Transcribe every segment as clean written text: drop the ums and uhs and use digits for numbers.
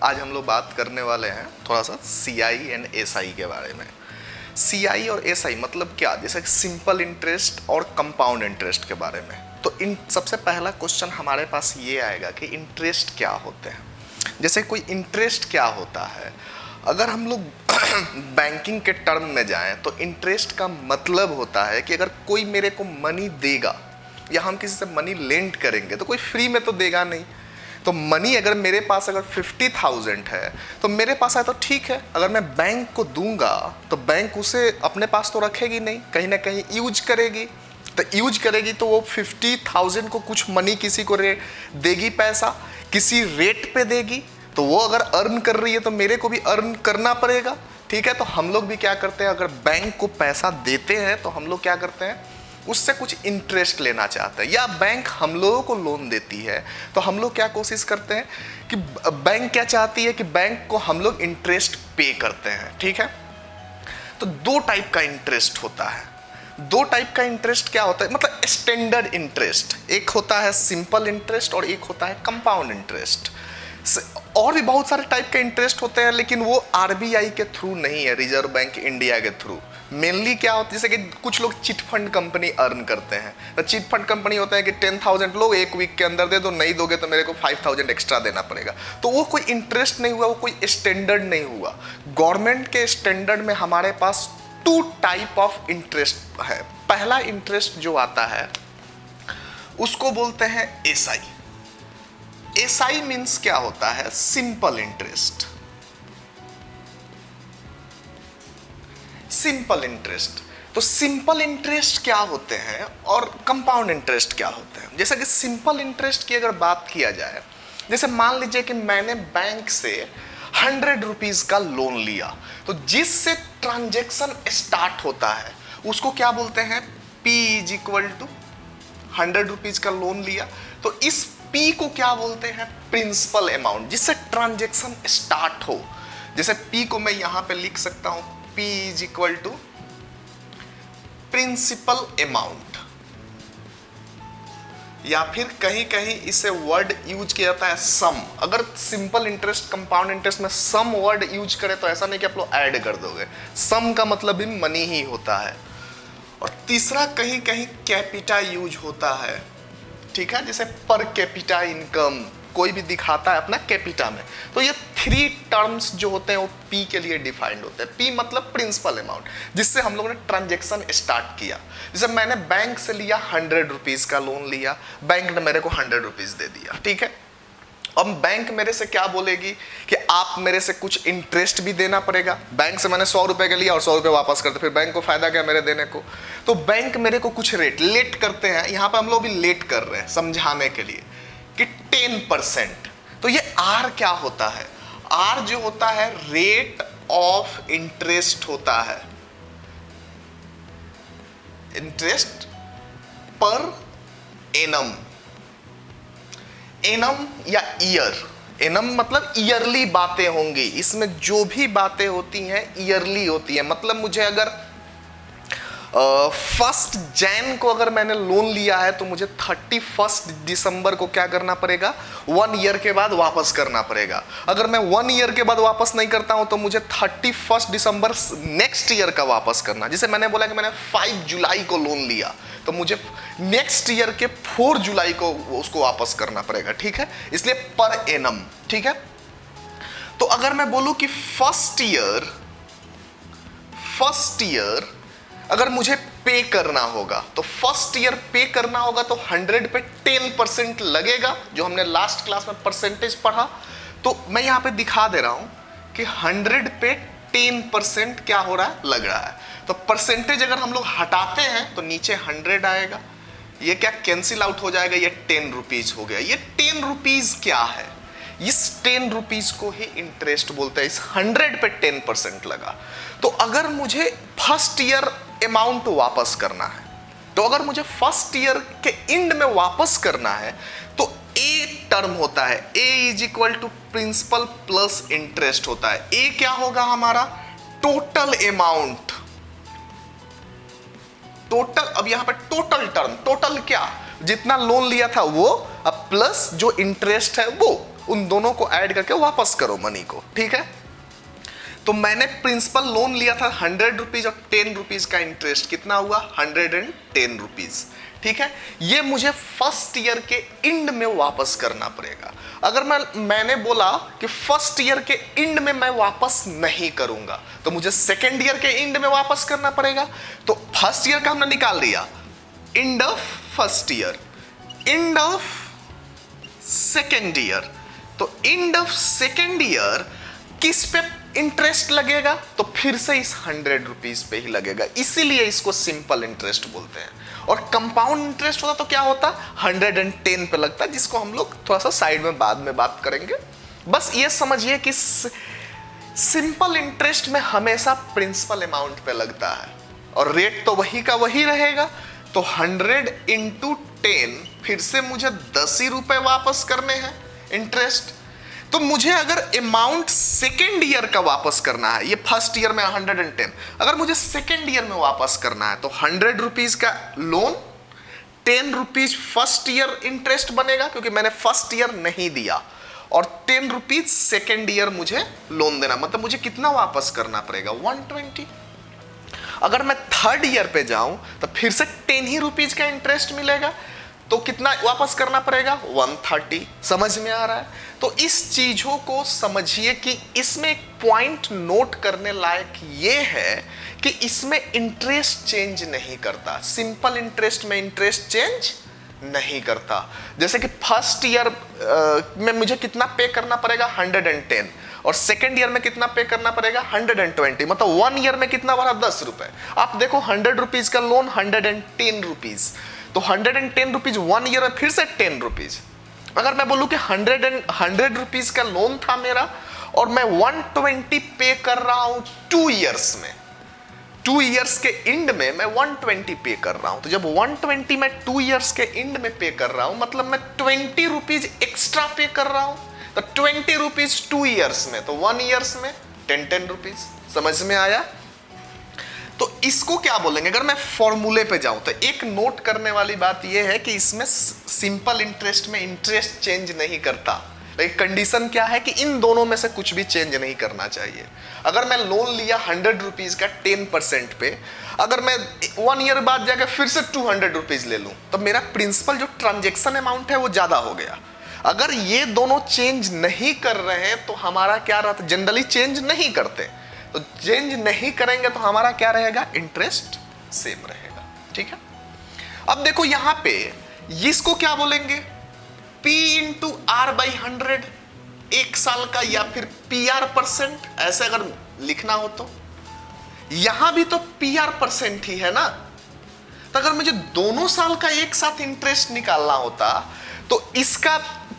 आज हम लोग बात करने वाले हैं थोड़ा सा CI एंड SI के बारे में। CI और SI मतलब क्या, जैसे सिंपल इंटरेस्ट और कंपाउंड इंटरेस्ट के बारे में। तो इन सबसे पहला क्वेश्चन हमारे पास ये आएगा कि इंटरेस्ट क्या होते हैं। जैसे कोई इंटरेस्ट क्या होता है, अगर हम लोग बैंकिंग के टर्म में जाएं तो इंटरेस्ट का मतलब होता है कि अगर कोई मेरे को मनी देगा या हम किसी से मनी लेंड करेंगे तो कोई फ्री में तो देगा नहीं। तो मनी अगर मेरे पास अगर 50,000 है तो मेरे पास है तो ठीक है, अगर मैं बैंक को दूंगा तो बैंक उसे अपने पास तो रखेगी नहीं, कहीं ना कहीं यूज करेगी। तो यूज करेगी तो वो 50,000 को कुछ मनी किसी को देगी, पैसा किसी रेट पे देगी। तो वो अगर अर्न कर रही है तो मेरे को भी अर्न करना पड़ेगा, ठीक है। तो हम लोग भी क्या करते हैं, अगर बैंक को पैसा देते हैं तो हम लोग क्या करते हैं, उससे कुछ इंटरेस्ट लेना चाहते हैं, या बैंक हम लोगों को लोन देती है तो हम लोग क्या कोशिश करते हैं कि बैंक क्या चाहती है कि बैंक को हम लोग इंटरेस्ट पे करते हैं, ठीक है। तो दो टाइप का इंटरेस्ट होता है। दो टाइप का इंटरेस्ट क्या होता है, मतलब स्टैंडर्ड इंटरेस्ट, एक होता है सिंपल इंटरेस्ट और एक होता है कंपाउंड इंटरेस्ट। और भी बहुत सारे टाइप के इंटरेस्ट होते हैं, लेकिन वो RBI के थ्रू नहीं है, रिजर्व बैंक इंडिया के थ्रू। मेनली क्या होता है, जैसे कि कुछ लोग चिट फंड कंपनी अर्न करते हैं। तो चिट फंड कंपनी होता है कि 10,000 लोग एक वीक के अंदर दे दो, नहीं दोगे तो मेरे को 5,000 एक्स्ट्रा देना पड़ेगा। तो वो कोई इंटरेस्ट नहीं हुआ, वो कोई स्टैंडर्ड नहीं हुआ। गवर्नमेंट के स्टैंडर्ड में हमारे पास 2 टाइप ऑफ इंटरेस्ट है। पहला इंटरेस्ट जो आता है उसको बोलते हैं SI। SI मीन्स क्या होता है, सिंपल इंटरेस्ट। सिंपल इंटरेस्ट, तो सिंपल इंटरेस्ट क्या होते हैं और कंपाउंड इंटरेस्ट क्या होते हैं। जैसे कि सिंपल इंटरेस्ट की अगर बात किया जाए, जैसे मान लीजिए कि मैंने बैंक से 100 रुपीज का लोन लिया, तो जिससे ट्रांजैक्शन स्टार्ट होता है उसको क्या बोलते हैं, P = 100 रुपीज का लोन लिया, तो इस P को क्या बोलते हैं, प्रिंसिपल अमाउंट, जिससे ट्रांजैक्शन स्टार्ट हो। जैसे P को मैं यहां पे लिख सकता हूं, P = प्रिंसिपल अमाउंट, या फिर कहीं कहीं इसे वर्ड यूज किया जाता है सम। अगर सिंपल इंटरेस्ट कंपाउंड इंटरेस्ट में सम वर्ड यूज करें तो ऐसा नहीं कि आप लोग ऐड कर दोगे, सम का मतलब भी मनी ही होता है। और तीसरा कहीं कहीं कैपिटा यूज होता है, ठीक है, जैसे पर कैपिटा इनकम कोई भी दिखाता है अपना कैपिटा में। तो ये 3 टर्म्स जो होते हैं वो P के लिए डिफाइंड होते हैं। P मतलब प्रिंसिपल अमाउंट, जिससे हम लोगों ने ट्रांजैक्शन स्टार्ट किया। जैसे मैंने बैंक से लिया 100 रुपीज का लोन लिया, बैंक ने मेरे को 100 रुपीज दे दिया, ठीक है। अब बैंक मेरे से क्या बोलेगी कि आप मेरे से कुछ इंटरेस्ट भी देना पड़ेगा। बैंक से मैंने 100 रुपए का लिया और 100 रुपए वापस करते, फिर बैंक को फायदा क्या मेरे देने को। तो बैंक मेरे को कुछ रेट लेट करते हैं, यहां पर हम लोग भी लेट कर रहे हैं समझाने के लिए कि 10%। तो ये R क्या होता है, R जो होता है रेट ऑफ इंटरेस्ट होता है, इंटरेस्ट पर एनम। एनम या ईयर, एनम मतलब ईयरली बातें होंगी, इसमें जो भी बातें होती हैं ईयरली होती है। मतलब मुझे अगर 1 जैन को अगर मैंने लोन लिया है तो मुझे 31 दिसंबर को क्या करना पड़ेगा, 1 ईयर के बाद वापस करना पड़ेगा। अगर मैं 1 ईयर के बाद वापस नहीं करता हूं तो मुझे 31 दिसंबर नेक्स्ट ईयर का वापस करना। जैसे मैंने बोला कि मैंने 5 जुलाई को लोन लिया तो मुझे नेक्स्ट ईयर के 4 जुलाई को उसको वापस करना पड़ेगा, ठीक है। इसलिए पर एनम, ठीक है। तो अगर मैं बोलूं कि फर्स्ट ईयर अगर मुझे पे करना होगा तो फर्स्ट ईयर पे करना होगा तो 100 पे 10% लगेगा, जो हमने लास्ट क्लास में परसेंटेज पढ़ा। तो मैं यहां पे दिखा दे रहा हूं कि 100 पे 10% क्या हो रहा है, लग रहा है। तो परसेंटेज अगर हम लोग हटाते हैं तो नीचे 100 आएगा, ये क्या कैंसिल आउट हो जाएगा, ये 10 रुपीज हो गया। ये 10 रुपीज क्या है, इस 10 रुपीज को ही इंटरेस्ट बोलते हैं। इस 100 पे 10% लगा। तो अगर मुझे फर्स्ट ईयर अमाउंट वापस करना है, तो अगर मुझे फर्स्ट ईयर के एंड में वापस करना है तो ए टर्म होता है, A = प्रिंसिपल प्लस इंटरेस्ट होता है। ए क्या होगा हमारा, टोटल अमाउंट, टोटल। अब यहां पे टोटल टर्म, टोटल क्या, जितना लोन लिया था वो, अब प्लस जो इंटरेस्ट है वो। उन दोनों को ऐड करके वापस करो मनी को, ठीक है। तो मैंने प्रिंसिपल लोन लिया था 100 रुपीज और 10 रुपीज का इंटरेस्ट कितना हुआ 110 रुपीज, ठीक है। ये मुझे फर्स्ट ईयर के एंड में वापस करना पड़ेगा। अगर मैंने बोला कि फर्स्ट ईयर के एंड में मैं वापस नहीं करूंगा तो मुझे सेकेंड ईयर के एंड में वापस करना पड़ेगा। तो फर्स्ट ईयर का हमने निकाल लिया, and of first year, end of second year. तो एंड ऑफ सेकेंड ईयर किस पे इंटरेस्ट लगेगा, तो फिर से इस 100 रुपीज पे ही लगेगा, इसीलिए इसको सिंपल इंटरेस्ट बोलते हैं। और कंपाउंड इंटरेस्ट होता तो क्या होता, 110 पे लगता, जिसको हम लोग थोड़ा सा साइड में बाद में बात करेंगे। बस ये समझिए कि सिंपल इंटरेस्ट में हमेशा प्रिंसिपल अमाउंट पे लगता है और रेट तो वही का वही रहेगा। तो 100 इंटू 10, फिर से मुझे 10 ही रुपए वापस करने हैं इंटरेस्ट। तो मुझे अगर अमाउंट सेकेंड ईयर का वापस करना है, ये फर्स्ट ईयर में 110, अगर मुझे सेकेंड ईयर में वापस करना है तो 100 रुपीज का loan, 10 rupees first year interest बनेगा क्योंकि मैंने फर्स्ट ईयर नहीं दिया, और 10 रुपीज सेकेंड ईयर मुझे लोन देना, मतलब मुझे कितना वापस करना पड़ेगा 120। अगर मैं थर्ड ईयर पे जाऊं तो फिर से 10 ही रुपीज का इंटरेस्ट मिलेगा, तो कितना वापस करना पड़ेगा 130। समझ में आ रहा है। तो इस चीजों को समझिए कि इसमें एक पॉइंट नोट करने लायक ये है कि इसमें इंटरेस्ट चेंज नहीं करता, सिंपल इंटरेस्ट में इंटरेस्ट चेंज नहीं करता। जैसे कि फर्स्ट ईयर में मुझे कितना पे करना पड़ेगा 110, और सेकेंड ईयर में कितना पे करना पड़ेगा 120, मतलब 1 ईयर में कितना बढ़ा 10 रुपए। आप देखो 100 रुपीज का लोन 110 रुपीज, तो 110 रुपीज 1 ईयर में फिर से 10 रुपीज। अगर मैं बोलूं कि 100 रुपीज का लोन था मेरा और मैं 120 पे कर रहा हूं 2 ईयर्स में, 2 ईयर्स के एंड में मैं 120 पे कर रहा हूं, तो जब 120 मैं 2 ईयर्स के एंड में पे कर रहा हूं, मतलब मैं 20 रुपीज एक्स्ट्रा पे कर रहा हूं। तो 20 रुपीज 2 ईयर्स में, तो 1 ईयर्स में 10 रुपीज। समझ में आया। तो इसको क्या बोलेंगे, अगर मैं फॉर्मूले पे जाऊं तो एक नोट करने वाली बात यह है कि इसमें सिंपल इंटरेस्ट में इंटरेस्ट चेंज नहीं करता, लेकिन कंडीशन क्या है कि इन दोनों में से कुछ भी चेंज नहीं करना चाहिए। अगर मैं लोन लिया 100 रुपीज का 10% पे, अगर मैं 1 ईयर बाद जाकर फिर से 200 रुपीज ले लूं तो मेरा प्रिंसिपल जो ट्रांजेक्शन अमाउंट है वो ज्यादा हो गया। अगर ये दोनों चेंज नहीं कर रहे हैं तो हमारा क्या रहता, जनरली चेंज नहीं करते, तो चेंज नहीं करेंगे तो हमारा क्या रहेगा, इंटरेस्ट सेम रहेगा, ठीक है। अब देखो यहां पे इसको क्या बोलेंगे, P इंटू आर बाई 100, 1 साल का, या फिर PR%, ऐसे अगर लिखना हो तो यहां भी तो PR% ही है ना। तो अगर मुझे दोनों साल का एक साथ इंटरेस्ट निकालना होता तो इसका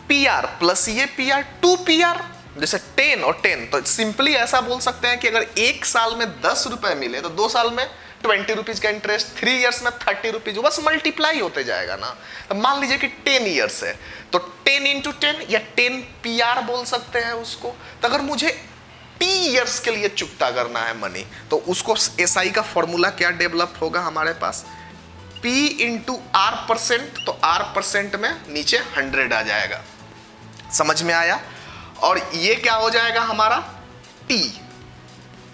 PR प्लस ये PR 2PR, जैसे 10 और 10, तो सिंपली ऐसा बोल सकते हैं कि अगर 1 साल में 10 रुपए मिले तो 2 साल में 20 रुपीज का इंटरेस्ट, 3 इयर्स में 30 रुपीज, बस मल्टीप्लाई होते जाएगा ना। तो मान लीजिए कि 10 इयर्स है तो 10 इंटू 10 या 10 PR बोल सकते हैं उसको। तो अगर मुझे T इयर्स के लिए चुकता करना है मनी, तो उसको SI का फॉर्मूला क्या डेवलप होगा हमारे पास, P इंटू R%, तो R% में नीचे 100 आ जाएगा। समझ में आया। और ये क्या हो जाएगा हमारा T,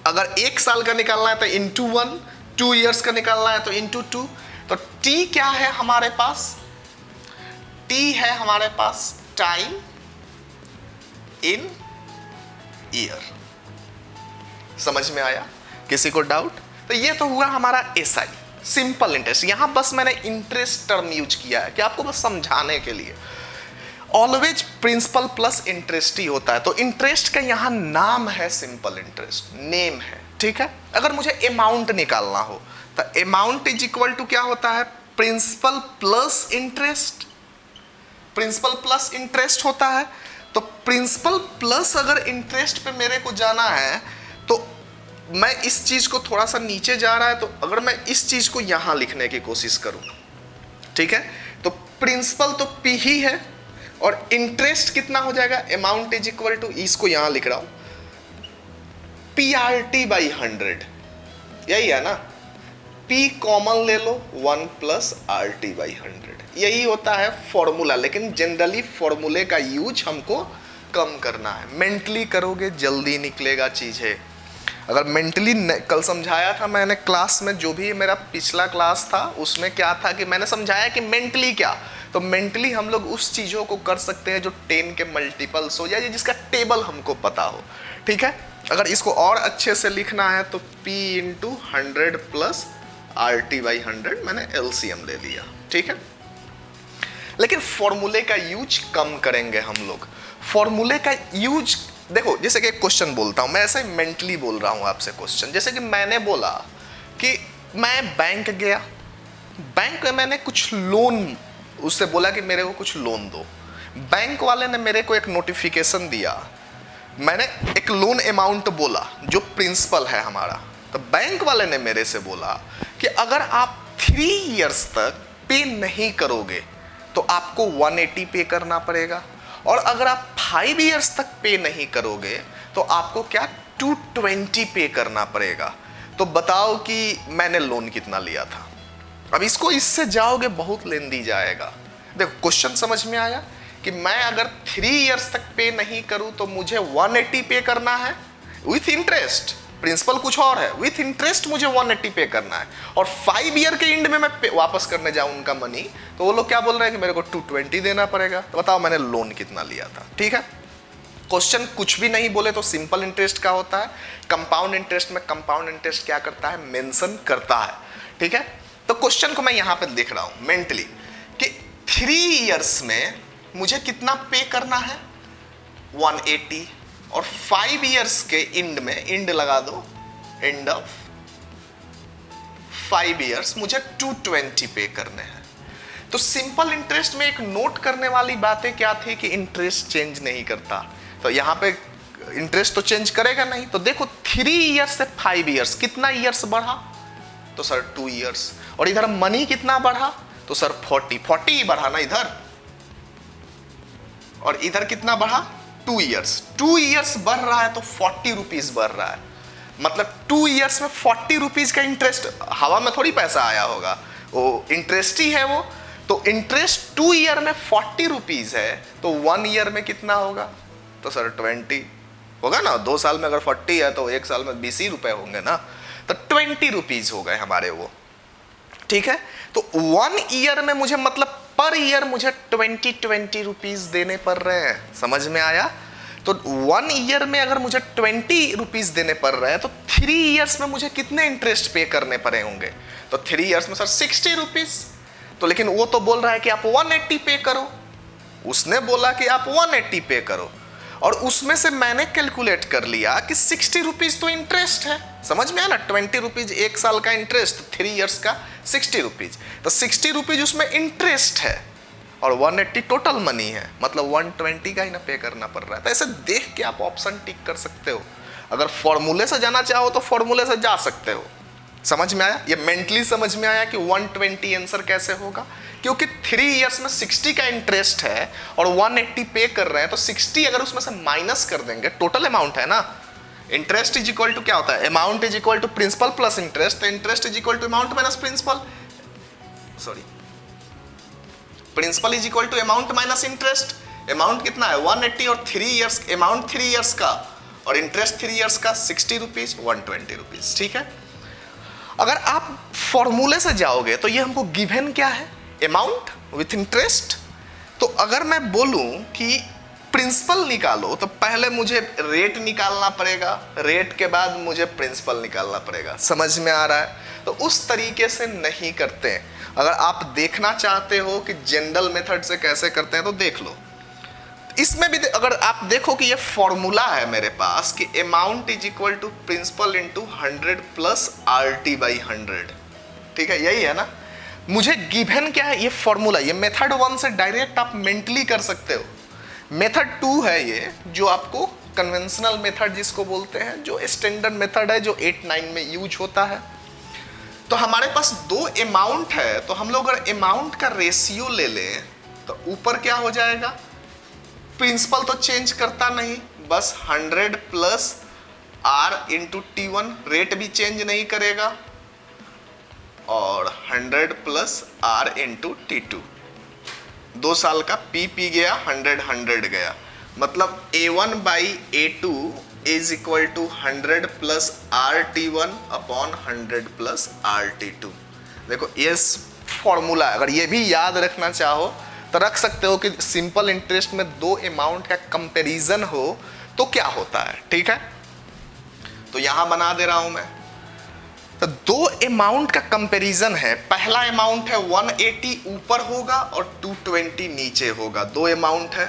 अगर 1 साल का निकालना है तो इंटू 1, 2 इयर्स का निकालना है तो इंटू 2। तो T क्या है हमारे पास, T है हमारे पास टाइम इन ईयर। समझ में आया, किसी को डाउट। तो ये तो हुआ हमारा SI, सिंपल इंटरेस्ट। यहां बस मैंने इंटरेस्ट टर्म यूज किया है कि आपको बस समझाने के लिए। ऑलवेज प्रिंसिपल प्लस इंटरेस्ट ही होता है, तो इंटरेस्ट का यहां नाम है सिंपल इंटरेस्ट, नेम है, ठीक है। अगर मुझे अमाउंट निकालना हो तो अमाउंट इज इक्वल टू क्या होता है, principal plus interest, principal plus interest होता है। तो प्रिंसिपल प्लस अगर इंटरेस्ट पे मेरे को जाना है तो मैं इस चीज को थोड़ा सा नीचे जा रहा है, तो अगर मैं इस चीज को यहां लिखने की कोशिश करूं, ठीक है, तो प्रिंसिपल तो P ही है और इंटरेस्ट कितना हो जाएगा, अमाउंट इज इक्वल टू, इसको यहां लिख रहा हूं PRT बाई 100, यही है ना। P कॉमन ले लो, 1 प्लस RT बाई 100, यही होता है फॉर्मूला। लेकिन जनरली फॉर्मूले का यूज हमको कम करना है। मेंटली करोगे जल्दी निकलेगा चीज़ें। अगर मेंटली, कल समझाया था मैंने क्लास में, जो भी मेरा पिछला क्लास था उसमें क्या था कि मैंने समझाया कि मेंटली क्या, तो मेंटली हम लोग उस चीज़ों को कर सकते हैं जो 10 के मल्टीपल्स हो या जिसका टेबल हमको पता हो। ठीक है, अगर इसको और अच्छे से लिखना है तो P इंटू 100 प्लस RT/100, मैंने LCM ले लिया। ठीक है, लेकिन फॉर्मूले का यूज कम करेंगे हम लोग। फॉर्मूले का यूज देखो, जैसे कि एक क्वेश्चन बोलता हूं मैं, ऐसे मेंटली बोल रहा हूं आपसे क्वेश्चन। जैसे कि मैंने बोला कि मैं बैंक गया, बैंक में मैंने कुछ लोन, उससे बोला कि मेरे को कुछ लोन दो। बैंक वाले ने मेरे को एक नोटिफिकेशन दिया, मैंने एक लोन अमाउंट बोला जो प्रिंसिपल है हमारा, तो बैंक वाले ने मेरे से बोला कि अगर आप 3 इयर्स तक पे नहीं करोगे तो आपको 180 पे करना पड़ेगा, और अगर आप 5 इयर्स तक पे नहीं करोगे तो आपको क्या 220 पे करना पड़ेगा। तो बताओ कि मैंने लोन कितना लिया था। अब इसको इससे जाओगे बहुत लेंदी जाएगा। देखो क्वेश्चन समझ में आया कि मैं अगर 3 इयर्स तक पे नहीं करूं तो मुझे 180 पे करना है विथ इंटरेस्ट। प्रिंसिपल कुछ और है, विथ इंटरेस्ट मुझे 180 पे करना है, और 5 ईयर के एंड में मैं वापस करने जाऊं उनका मनी, तो वो लोग क्या बोल रहे हैं कि मेरे को 220 देना पड़ेगा। तो बताओ मैंने लोन कितना लिया था। ठीक है, क्वेश्चन कुछ भी नहीं बोले तो सिंपल इंटरेस्ट का होता है, कंपाउंड इंटरेस्ट में कंपाउंड इंटरेस्ट क्या करता है, मेंशन करता है। ठीक है, तो क्वेश्चन को मैं यहां पे लिख रहा हूं मेंटली कि 3 इयर्स में मुझे कितना पे करना है 180, और 5 इयर्स के एंड में, एंड लगा दो, एंड ऑफ 5 इयर्स मुझे 220 पे करने हैं। तो सिंपल इंटरेस्ट में एक नोट करने वाली बातें क्या थी कि इंटरेस्ट चेंज नहीं करता, तो यहां पे इंटरेस्ट तो चेंज करेगा नहीं। तो देखो 3 इयर्स से 5 इयर्स कितना इयर्स बढ़ा, तो सर 2 इयर्स, और इधर मनी कितना बढ़ा, तो सर 40 बढ़ा ना इधर, और इधर कितना बढ़ा 2 इयर्स। 2 इयर्स बढ़ रहा है तो 40 रुपीज बढ़ रहा है, मतलब 2 इयर्स में 40 रुपीज का इंटरेस्ट, हवा में थोड़ी पैसा आया होगा, वो इंटरेस्ट ही है वो। तो इंटरेस्ट 2 ईयर में 40 रुपीज है, तो 1 ईयर में कितना होगा, तो सर 20 होगा ना। 2 साल में अगर 40 है तो 1 साल में 20 ही रुपए होंगे ना, तो 20 रुपीज हो गए हमारे वो। ठीक है, तो 1 ईयर में मुझे, मतलब पर ईयर मुझे 20 रुपीज देने पड़ रहे हैं। समझ में आया। तो 1 ईयर में अगर मुझे 20 रुपीज देने पड़ रहे हैं तो 3 इयर्स में मुझे कितने इंटरेस्ट पे करने पड़े होंगे, तो 3 इयर्स में सर 60 रुपीज। तो लेकिन वो तो बोल रहा है कि आप 180 पे करो, उसने बोला कि आप 180 पे करो, और उसमें से मैंने कैलकुलेट कर लिया कि 60 रुपीज तो इंटरेस्ट है। समझ में आया ना, 20 रुपीज 1 साल का इंटरेस्ट, 3 इयर्स का 60 रुपीज, तो 60 रुपीज उसमें इंटरेस्ट है, और 180 टोटल मनी है, मतलब 120 का ही ना पे करना पड़ रहा है। तो ऐसे देख के आप ऑप्शन टिक कर सकते हो। अगर फॉर्मूले से जाना चाहो तो फॉर्मूले से जा सकते हो। समझ में आया, ये मेंटली समझ में आया कि 120 आंसर कैसे होगा, क्योंकि 3 इयर्स में 60 का इंटरेस्ट है और 180 पे कर रहे हैं, तो 60 अगर उसमें से माइनस कर देंगे, टोटल अमाउंट है ना, इंटरेस्ट इज इक्वल टू क्या होता है, amount is equal to principal plus interest, तो interest is equal to amount minus principal, sorry principal is equal to amount minus interest. Amount कितना है 180, और 3 इयर्स, अमाउंट 3 इयर्स का और इंटरेस्ट 3 इयर्स का 60 रुपीज, 120 रुपीज। ठीक है, अगर आप फॉर्मूले से जाओगे तो ये हमको गिवन क्या है, अमाउंट विथ इंटरेस्ट। तो अगर मैं बोलूं कि प्रिंसिपल निकालो तो पहले मुझे रेट निकालना पड़ेगा, रेट के बाद मुझे प्रिंसिपल निकालना पड़ेगा। समझ में आ रहा है, तो उस तरीके से नहीं करते हैं। अगर आप देखना चाहते हो कि जनरल मेथड से कैसे करते हैं तो देख लो। इसमें भी अगर आप देखो कि ये फॉर्मूला है मेरे पास कि amount is equal to principal into 100 plus RT/100। ठीक है, यही है ना। मुझे गिवन क्या है, ये फॉर्मूला, ये मेथड 1 से डायरेक्ट आप मेंटली कर सकते हो। मेथड 2 है ये, जो आपको कन्वेंशनल मेथड जिसको बोलते हैं, जो स्टैंडर्ड मेथड है, जो 8-9 में यूज होता है। तो हमारे पास 2 अमाउंट है, तो हम लोग अगर अमाउंट का रेशियो ले लें तो ऊपर क्या हो जाएगा, प्रिंसिपल तो चेंज करता नहीं, बस 100 plus R into T1, rate भी चेंज नहीं करेगा, और 100 प्लस R इंटू T2, 2 साल का P गया, 100 गया, मतलब A1 by A2 is equal to 100 plus RT1 upon 100 plus RT2। देखो ये फॉर्मूला है, अगर ये भी याद रखना चाहो तो रख सकते हो कि सिंपल इंटरेस्ट में दो अमाउंट का कंपैरिजन हो तो क्या होता है। ठीक है, तो यहां बना दे रहा हूं मैं। तो दो अमाउंट का कंपैरिजन है, पहला अमाउंट है 180 ऊपर होगा और 220 नीचे होगा। दो अमाउंट है,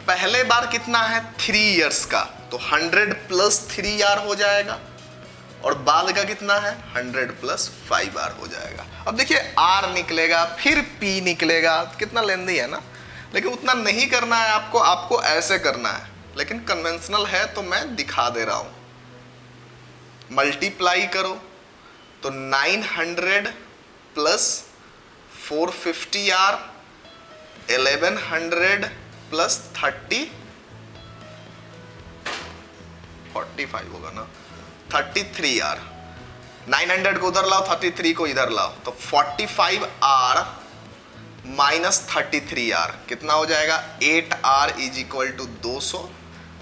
पहले बार कितना है 3 इयर्स का, तो 100 प्लस 3R हो जाएगा, और बाद का कितना है 100 प्लस 5R हो जाएगा। अब देखिए R निकलेगा फिर P निकलेगा, कितना लेंदी है ना, लेकिन उतना नहीं करना है आपको, आपको ऐसे करना है, लेकिन कन्वेंशनल है तो मैं दिखा दे रहा हूं। मल्टीप्लाई करो तो 900 प्लस 450R 1100 प्लस 45 होगा ना, 33R। 900 को उधर लाओ, 33 को इधर लाओ, तो 45R माइनस 33R कितना हो जाएगा 8R इज इक्वल टू 200।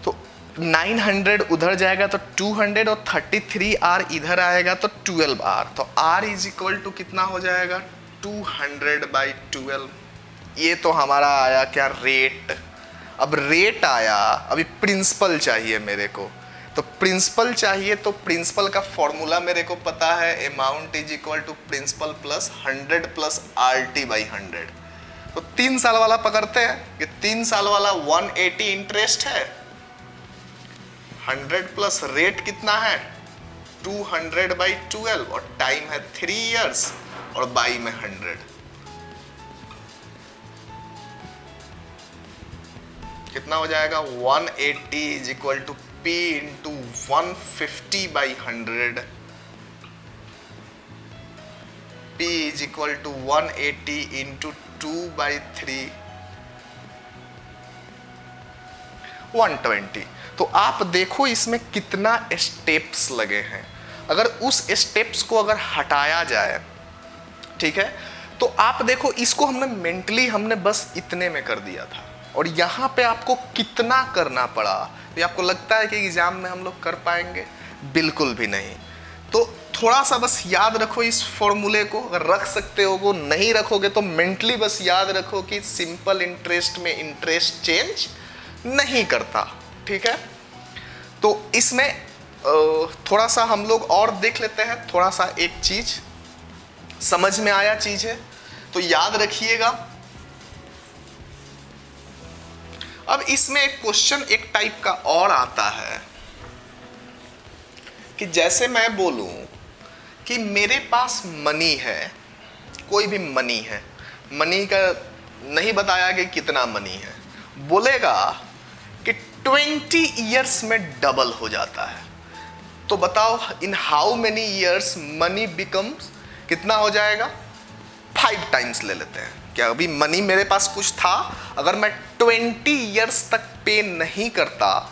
तो 900 उधर जाएगा तो 200 और 33R इधर आएगा तो 12R। तो R इज इक्वल टू कितना हो जाएगा 200 बाई 12। ये तो हमारा आया क्या रेट। अब रेट आया, अभी प्रिंसिपल चाहिए मेरे को, तो प्रिंसिपल चाहिए तो प्रिंसिपल का फॉर्मूला मेरे को पता है, amount is equal to principal plus 100 plus RT by 100। तो 3 साल वाला पकड़ते हैं कि 3 साल वाला 180 इंटरेस्ट है, 100 प्लस रेट कितना है 200 बाई 12 और टाइम है 3 इयर्स और बाई में 100। कितना हो जाएगा 180 is equal to P into 150 by 100। P is equal to 180 into 2 by 3 120। तो आप देखो इसमें कितना स्टेप्स लगे हैं। अगर उस स्टेप्स को अगर हटाया जाए, ठीक है, तो आप देखो इसको हमने मेंटली हमने बस इतने में कर दिया था, और यहाँ पे आपको कितना करना पड़ा। तो आपको लगता है कि एग्जाम में हम लोग कर पाएंगे? बिल्कुल भी नहीं। तो थोड़ा सा बस याद रखो इस फॉर्मूले को, अगर रख सकते हो, नहीं रखोगे तो मेंटली बस याद रखो कि सिंपल इंटरेस्ट में इंटरेस्ट चेंज नहीं करता। ठीक है, तो इसमें थोड़ा सा हम लोग और देख लेते हैं, थोड़ा सा एक चीज समझ में आया चीज है तो याद रखिएगा। अब इसमें एक क्वेश्चन एक टाइप का और आता है कि जैसे मैं बोलूं कि मेरे पास मनी है, कोई भी मनी है, मनी का नहीं बताया कि कितना मनी है, बोलेगा कि 20 इयर्स में डबल हो जाता है। तो बताओ in how many years money becomes, कितना हो जाएगा 5 टाइम्स ले लेते हैं। क्या अभी मनी मेरे पास कुछ था, अगर मैं 20 इयर्स तक पे नहीं करता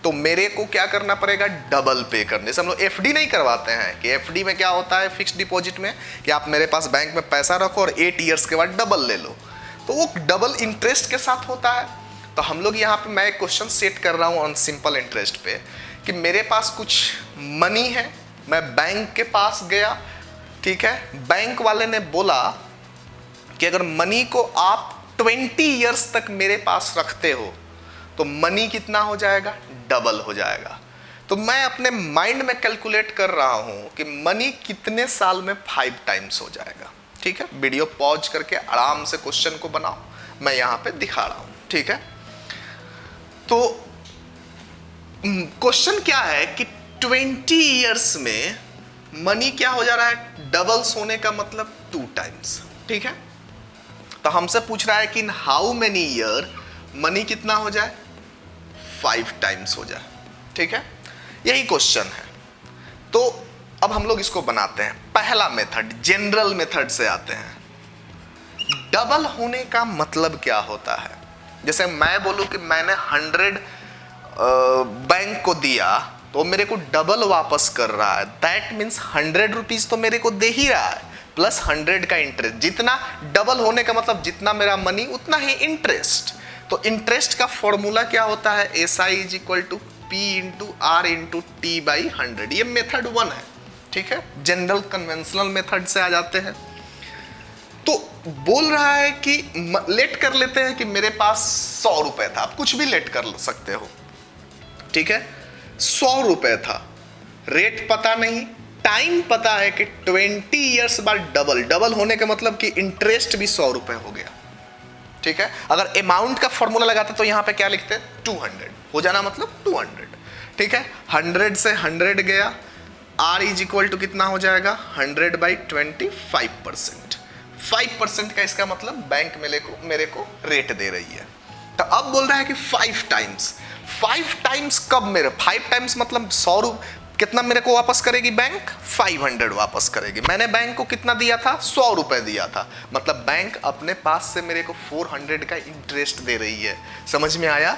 तो मेरे को क्या करना पड़ेगा, डबल पे करने। जैसे हम लोग एफडी नहीं करवाते हैं कि एफडी में क्या होता है फिक्स्ड डिपॉजिट में कि आप मेरे पास बैंक में पैसा रखो और 8 इयर्स के बाद डबल ले लो, तो वो डबल इंटरेस्ट के साथ होता है। तो हम लोग यहाँ पे मैं एक क्वेश्चन सेट कर रहा हूँ ऑन सिंपल इंटरेस्ट पे कि मेरे पास कुछ मनी है, मैं बैंक के पास गया, ठीक है, बैंक वाले ने बोला कि अगर मनी को आप 20 इयर्स तक मेरे पास रखते हो तो मनी कितना हो जाएगा, डबल हो जाएगा। तो मैं अपने माइंड में कैलकुलेट कर रहा हूं कि मनी कितने साल में 5 टाइम्स हो जाएगा। ठीक है, वीडियो पॉज करके आराम से क्वेश्चन को बनाओ, मैं यहां पे दिखा रहा हूं। ठीक है, तो क्वेश्चन क्या है कि 20 इयर्स में मनी क्या हो जा रहा है, डबल्स होने का मतलब 2 टाइम्स। ठीक है, तो हमसे पूछ रहा है कि in how many year money कितना हो जाए, 5 टाइम्स हो जाए। ठीक है, यही क्वेश्चन है। तो अब हम लोग इसको बनाते हैं। पहला मेथड जनरल मेथड से आते हैं। डबल होने का मतलब क्या होता है, जैसे मैं बोलूं कि मैंने 100 बैंक को दिया तो मेरे को डबल वापस कर रहा है, दैट मीन्स 100 रुपीज तो मेरे को दे ही रहा है प्लस 100 का इंटरेस्ट। जितना डबल होने का मतलब जितना मेरा मनी उतना ही इंटरेस्ट। तो इंटरेस्ट का फॉर्मूला क्या होता है, S I is equal to P into R into T by 100। ये मेथड 1 है, ठीक है, जनरल कन्वेंशनल मेथड से आ जाते हैं। तो बोल रहा है कि लेट कर लेते हैं कि मेरे पास 100 रुपए था, आप कुछ भी लेट कर सकते हो, ठीक है, 100 रुपए था, रेट पता नहीं, टाइम पता है कि 20 ईयर्स बाद डबल, डबल होने का मतलब कि इंटरेस्ट भी 100 रुपए हो गया, ठीक है। अगर अमाउंट का फॉर्मूला लगाते तो यहां पे क्या लिखते, 200 हो जाना, मतलब 200, ठीक है। 100 से 100 गया, आर इज इक्वल टू कितना हो जाएगा, 100 बाई 25%। 5% का इसका मतलब बैंक मेरे को रेट दे रही है। तो अब बोल रहा है कि 5 टाइम्स, 5 टाइम्स कब, मेरे 5 टाइम्स मतलब 100 कितना मेरे को वापस करेगी बैंक, 500 वापस करेगी। मैंने बैंक को कितना दिया था, 100 रुपए दिया था, मतलब बैंक अपने पास से मेरे को 400 का इंटरेस्ट दे रही है। समझ में आया?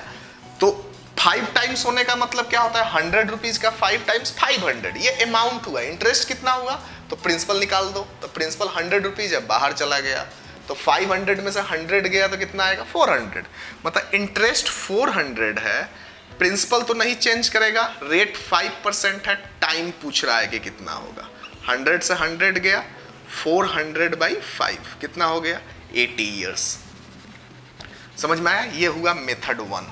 तो 5 टाइम्स होने का मतलब क्या होता है, 100 रुपीज का 5 टाइम्स 500, ये अमाउंट हुआ। इंटरेस्ट कितना हुआ, तो प्रिंसिपल निकाल दो, तो प्रिंसिपल 100 रुपीज है, बाहर चला गया, तो 500 में से 100 गया तो कितना आएगा, 400। मतलब इंटरेस्ट 400 है, प्रिंसिपल तो नहीं चेंज करेगा, रेट 5% है, टाइम पूछ रहा है कि कितना होगा। 100 से 100 गया, 400 बाई 5 कितना हो गया, 80 ईयर्स। समझ में आया? ये हुआ मेथड 1।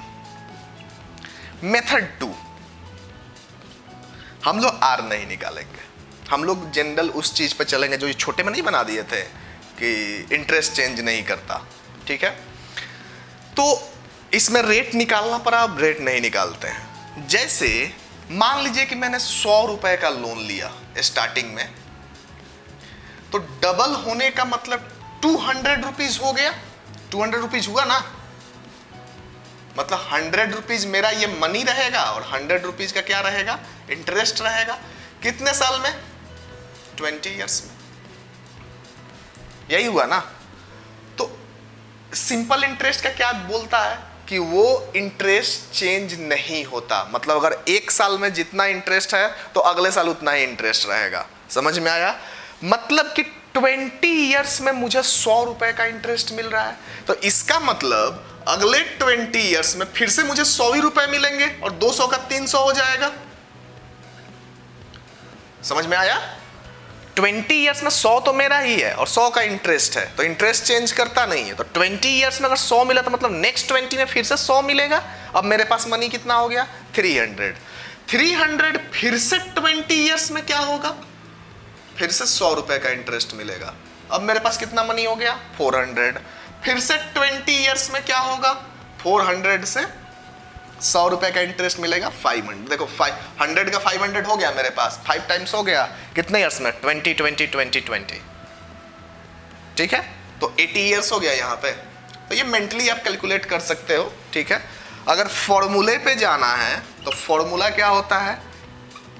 मेथड 2, हम लोग आर नहीं निकालेंगे, हम लोग जनरल उस चीज पे चलेंगे जो छोटे में नहीं बना दिए थे कि इंटरेस्ट चेंज नहीं करता, ठीक है। तो इसमें रेट निकालना पड़ा, अब रेट नहीं निकालते हैं। जैसे मान लीजिए कि मैंने 100 रुपए का लोन लिया स्टार्टिंग में, तो डबल होने का मतलब 200 रुपीज हो गया, 200 रुपीज हुआ ना, मतलब 100 रुपीज मेरा ये मनी रहेगा और 100 रुपीज का क्या रहेगा, इंटरेस्ट रहेगा। कितने साल में, 20 ईयर्स में। यही हुआ ना। तो सिंपल इंटरेस्ट का क्या बोलता है कि वो इंटरेस्ट चेंज नहीं होता, मतलब अगर एक साल में जितना इंटरेस्ट है तो अगले साल उतना ही इंटरेस्ट रहेगा। समझ में आया? मतलब कि 20 ईयर्स में मुझे 100 रुपए का इंटरेस्ट मिल रहा है, तो इसका मतलब अगले 20 ईयर्स में फिर से मुझे 100 ही रुपए मिलेंगे और 200 का 300 हो जाएगा। समझ में आया? 20 ईयर्स में 100 तो मेरा ही है और 100 का इंटरेस्ट है, तो इंटरेस्ट चेंज करता नहीं है। तो 20 ईयर्स में अगर 100 मिला तो मतलब नेक्स्ट 20 में फिर से 100 मिलेगा। अब मेरे पास मनी कितना हो गया, 300। 300 फिर से 20 ईयर्स में क्या होगा, फिर से 100 रुपए का इंटरेस्ट मिलेगा। अब मेरे पास कितना मनी हो गया, 400। फिर से 20 ईयर्स में क्या होगा, 400 से 100 रुपए का इंटरेस्ट मिलेगा, 500। देखो 100 का 500 हो गया मेरे पास, 5 टाइम्स हो गया, कितने ईयर्स में, 20 20 20 20, ठीक है। तो 80 ईयर्स हो गया यहाँ पे। तो ये मेंटली आप कैलकुलेट कर सकते हो, ठीक है। अगर फॉर्मूले पे जाना है तो फॉर्मूला क्या होता है,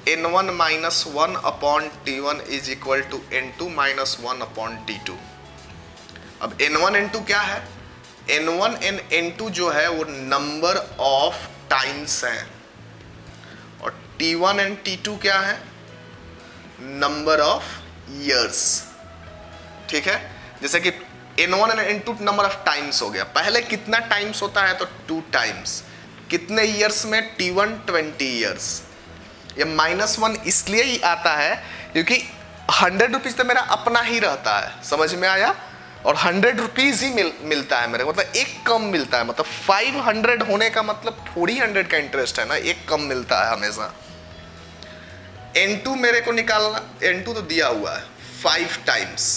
n1 minus 1 upon t1 is equal to n2 minus 1 upon t2। अब n1 n2 क्या है, n1 and n2 जो है वो नंबर ऑफ टाइम्स हैं, और t1 and t2 क्या है, नंबर ऑफ ईयर्स, ठीक है। जैसे कि n1 and n2 number of times हो गया, पहले कितना टाइम्स होता है, तो 2 टाइम्स, कितने ईयर्स में, t1 20 ईयर्स। ये -1 इसलिए ही आता है क्योंकि 100 रुपीज तो मेरा अपना ही रहता है। समझ में आया? और 100 रुपीज ही मिलता है मेरे को, मतलब एक कम मिलता है, मतलब 500 होने का मतलब 400 का इंटरेस्ट है ना, एक कम मिलता है हमेशा। n2 मेरे को निकालना, n2 तो दिया हुआ है 5 टाइम्स,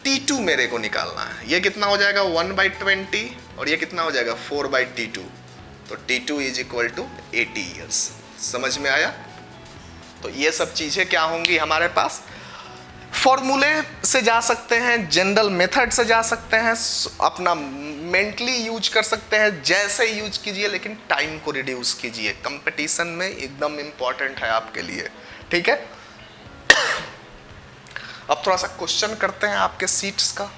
t2 मेरे को निकालना है। ये कितना हो जाएगा, 1/20, और ये कितना हो जाएगा, 4/t2। तो t2 is equal to 80 years. समझ में आया? तो ये सब चीजें क्या होंगी हमारे पास, फॉर्मूले से जा सकते हैं, जनरल मेथड से जा सकते हैं, अपना मेंटली यूज कर सकते हैं, जैसे यूज कीजिए, लेकिन टाइम को रिड्यूस कीजिए। कंपटीशन में एकदम इंपॉर्टेंट है आपके लिए, ठीक है। अब थोड़ा सा क्वेश्चन करते हैं आपके सीट्स का।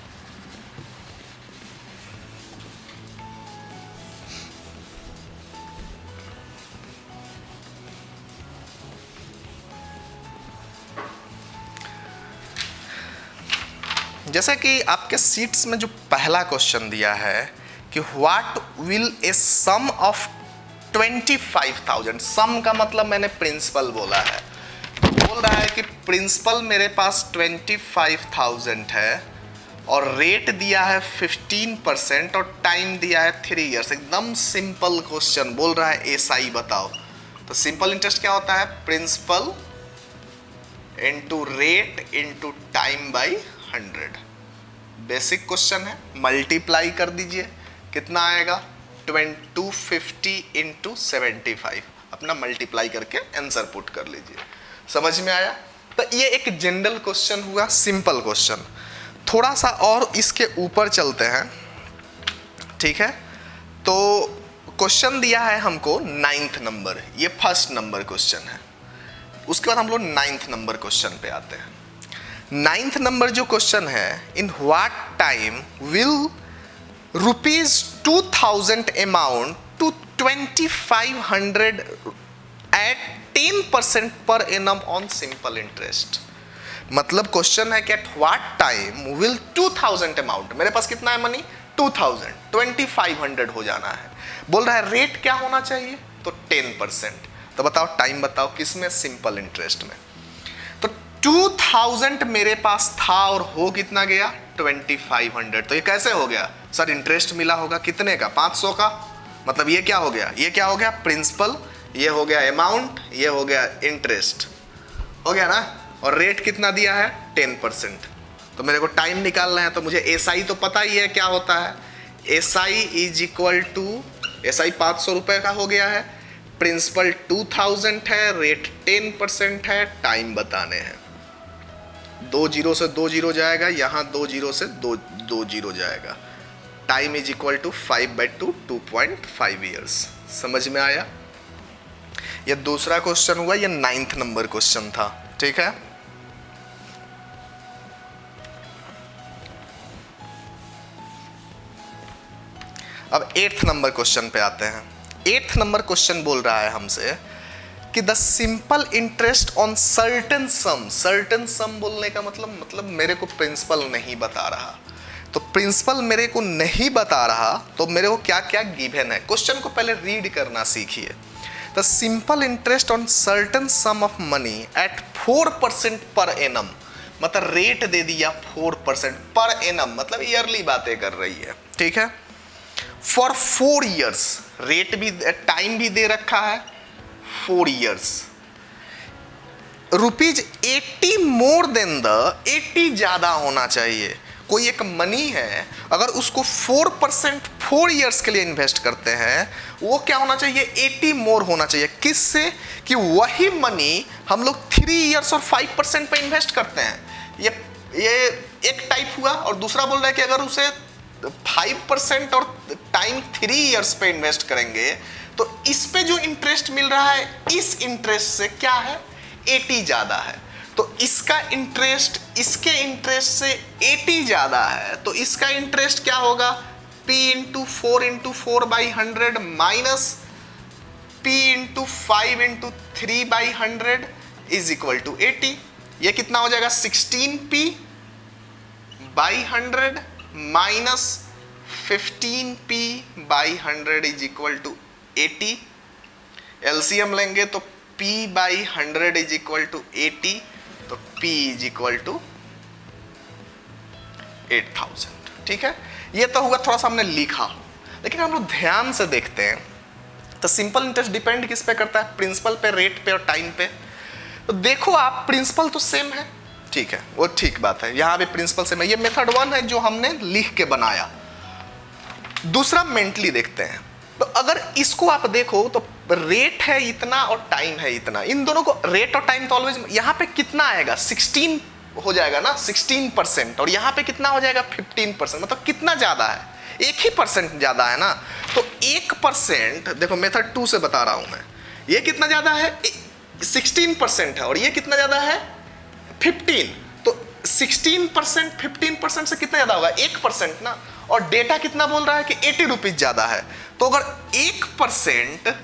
जैसे कि आपके सीट्स में जो पहला क्वेश्चन दिया है कि what will a sum of 25,000, sum का मतलब मैंने प्रिंसिपल बोला है, तो बोल रहा है कि प्रिंसिपल मेरे पास 25,000 है और रेट दिया है 15% और टाइम दिया है 3 इयर्स। एकदम सिंपल क्वेश्चन, बोल रहा है एसआई बताओ। तो सिंपल इंटरेस्ट क्या होता है? Principal into rate into time by 100। Basic question है, मल्टीप्लाई कर दीजिए, कितना आएगा? 250 इंटू 75। अपना मल्टीप्लाई करके आंसर पुट कर लीजिए। समझ में आया? तो ये एक जनरल क्वेश्चन हुआ, सिंपल क्वेश्चन। थोड़ा सा और इसके ऊपर चलते हैं, ठीक है? तो क्वेश्चन दिया है हमको 9th नंबर, ये फर्स्ट नंबर क्वेश्चन है। उसके बाद हम लोग 9th नंबर क्वेश्चन पे आते हैं। 9th नंबर जो क्वेश्चन है, in what time will ₹2,000 amount to 2,500 at 10% per annum on simple interest. मतलब क्वेश्चन है कि at what time will 2,000 amount, मेरे पास कितना है मनी? 2,000, 2,500 हो जाना है। बोल रहा है रेट क्या होना चाहिए? तो 10%। तो बताओ टाइम बताओ, किसमें? सिंपल इंटरेस्ट में। तो 2,000 मेरे पास था और हो कितना गया? 2,500। तो ये कैसे हो गया? सर इंटरेस्ट मिला होगा कितने का? 500 का। मतलब ये क्या हो गया? ये क्या हो गया? प्रिंसिपल, ये हो गया अमाउंट, ये हो गया इंटरेस्ट, हो गया ना? और रेट कितना दिया है? 10%। तो मेरे को टाइम निकालना है, तो मुझे एसआई तो पता ही है क्या होता है। SI is equal to, SI 500 रुपए का हो गया है, प्रिंसिपल 2,000 है, रेट 10% है, टाइम बताने हैं। 2 जीरो से 2 जीरो जाएगा, यहाँ 2 जीरो से 2 जीरो जाएगा। Time is equal to 5/2, 2.5 years. समझ में आया? ये दूसरा क्वेश्चन हुआ, ये 9th नंबर क्वेश्चन था, ठीक है? अब 8th नंबर क्वेश्चन पे आते हैं। 8th नंबर क्वेश्चन बोल रहा है हमसे कि the simple interest on certain some. Certain सम बोलने का मतलब मेरे को प्रिंसिपल नहीं बता रहा। तो प्रिंसिपल मेरे को नहीं बता रहा, तो मेरे को क्या क्या गिवन है। क्वेश्चन को पहले रीड करना सीखिए। The simple interest on certain some of money at 4% per annum, मतलब रेट दे दिया 4% पर एनम, मतलब ईयरली बातें कर रही है, ठीक है? फॉर 4 ईयर्स, रेट भी, टाइम भी दे रखा है 4 ईयर्स। ₹80 मोर देन द, 80 ज्यादा होना चाहिए। कोई एक मनी है, अगर उसको 4% 4 ईयर्स के लिए इन्वेस्ट करते हैं, वो क्या होना चाहिए? 80 मोर होना चाहिए। किससे? कि वही मनी हम लोग 3 ईयर्स और 5% पे इन्वेस्ट करते हैं। ये एक टाइप हुआ। और दूसरा बोल रहा है कि अगर उसे 5% और टाइम 3 ईयर्स पे इन्वेस्ट करेंगे, तो इस पे जो इंटरेस्ट मिल रहा है, इस इंटरेस्ट से क्या है? 80 ज्यादा है। तो इसका इंटरेस्ट इसके इंटरेस्ट से 80 ज्यादा है, तो इसका इंटरेस्ट क्या होगा? P into 4 into 4/100 minus P into 5 into 3/100 is equal to 80। ये कितना हो जाएगा? 16P/100 minus 15P/100 is equal to 80। LCM लेंगे तो P/100 इज इक्वल टू 80, तो P इज इक्वल टू 8,000, ठीक है? ये तो हुआ, थोड़ा सा हमने लिखा। लेकिन हम लोग ध्यान से देखते हैं तो सिंपल इंटरेस्ट डिपेंड किस पे करता है? प्रिंसिपल पे, रेट पे और टाइम पे। तो देखो आप, प्रिंसिपल तो सेम है, ठीक है, वो ठीक बात है, यहां भी प्रिंसिपल सेम है। ये मेथड 1 है जो हमने लिख के बनाया। दूसरा मेंटली देखते हैं। तो अगर इसको आप देखो तो रेट है इतना और टाइम है इतना, इन दोनों को, रेट और टाइम तो ऑलवेज, यहाँ पे कितना आएगा? 16 हो जाएगा ना, 16%, और यहाँ पे कितना हो जाएगा? 15%। मतलब कितना ज्यादा है? 1 ही % ज्यादा है ना। तो 1%, देखो मेथड 2 से बता रहा हूं मैं, ये कितना ज्यादा है? 16% है, और ये कितना ज्यादा है? 15। तो 16% 15% से कितना ज्यादा होगा? 1% ना। और डेटा कितना बोल रहा है कि 80 रुपीज ज्यादा है। तो अगर 1%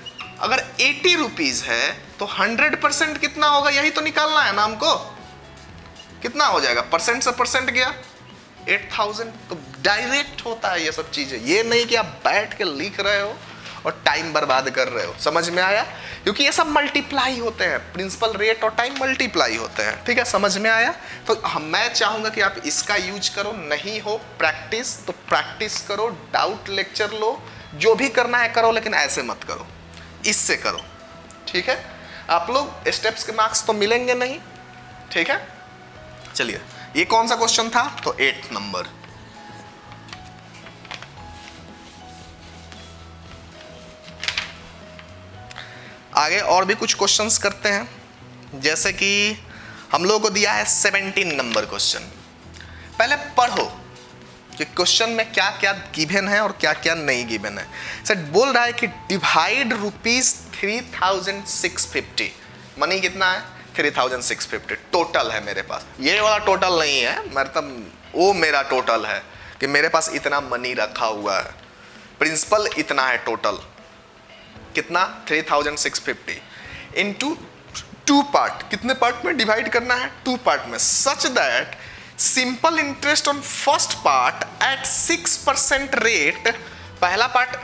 अगर 80 रुपीज है, तो 100% कितना होगा? यही तो निकालना है ना हमको। कितना हो जाएगा? परसेंट से परसेंट गया 8,000। तो डायरेक्ट होता है ये सब चीजें, ये नहीं कि आप बैठ के लिख रहे हो और टाइम बर्बाद कर रहे हो। समझ में आया? क्योंकि ये सब मल्टीप्लाई होते हैं, प्रिंसिपल रेट और टाइम मल्टीप्लाई होते हैं। ठीक है, समझ में आया? तो मैं चाहूंगा कि आप इसका यूज करो। नहीं हो प्रैक्टिस तो प्रैक्टिस करो, डाउट लेक्चर लो, जो भी करना है करो, लेकिन ऐसे मत करो, इससे करो। ठीक है, आप लोग स्टेप्स के मार्क्स तो मिलेंगे नहीं। ठीक है, चलिए ये कौन सा क्वेश्चन था? तो 8 नंबर। आगे और भी कुछ क्वेश्चंस करते हैं, जैसे कि हम लोगों को दिया है 17 नंबर क्वेश्चन। पहले पढ़ो कि क्वेश्चन में क्या क्या गिवन है और क्या क्या नहीं गिवन है। सर बोल रहा है कि डिवाइड ₹3650। मनी कितना है? 3650 टोटल है मेरे पास। ये वाला टोटल नहीं है, मतलब वो मेरा टोटल है कि मेरे पास इतना मनी रखा हुआ है, प्रिंसिपल इतना है टोटल। कितना? 3650 इनटू 2 पार्ट। कितने पार्ट में डिवाइड करना है? 2 पार्ट में। Such that simple interest on first part at 6% rate. पहला पार्ट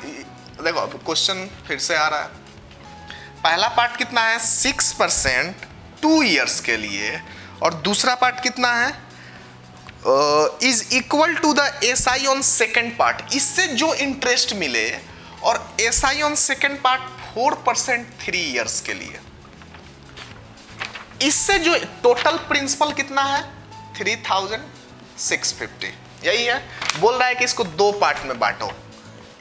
देखो, अब क्वेश्चन फिर से आ रहा है। पहला पार्ट कितना है? 6% 2 ईयर्स के लिए, और दूसरा पार्ट कितना है? Is equal to the SI on second part. इससे जो इंटरेस्ट मिले, और SI on second part 4% 3 years के लिए। इससे जो टोटल प्रिंसिपल कितना है? 3650। यही है। बोल रहा है कि इसको 2 पार्ट में बांटो,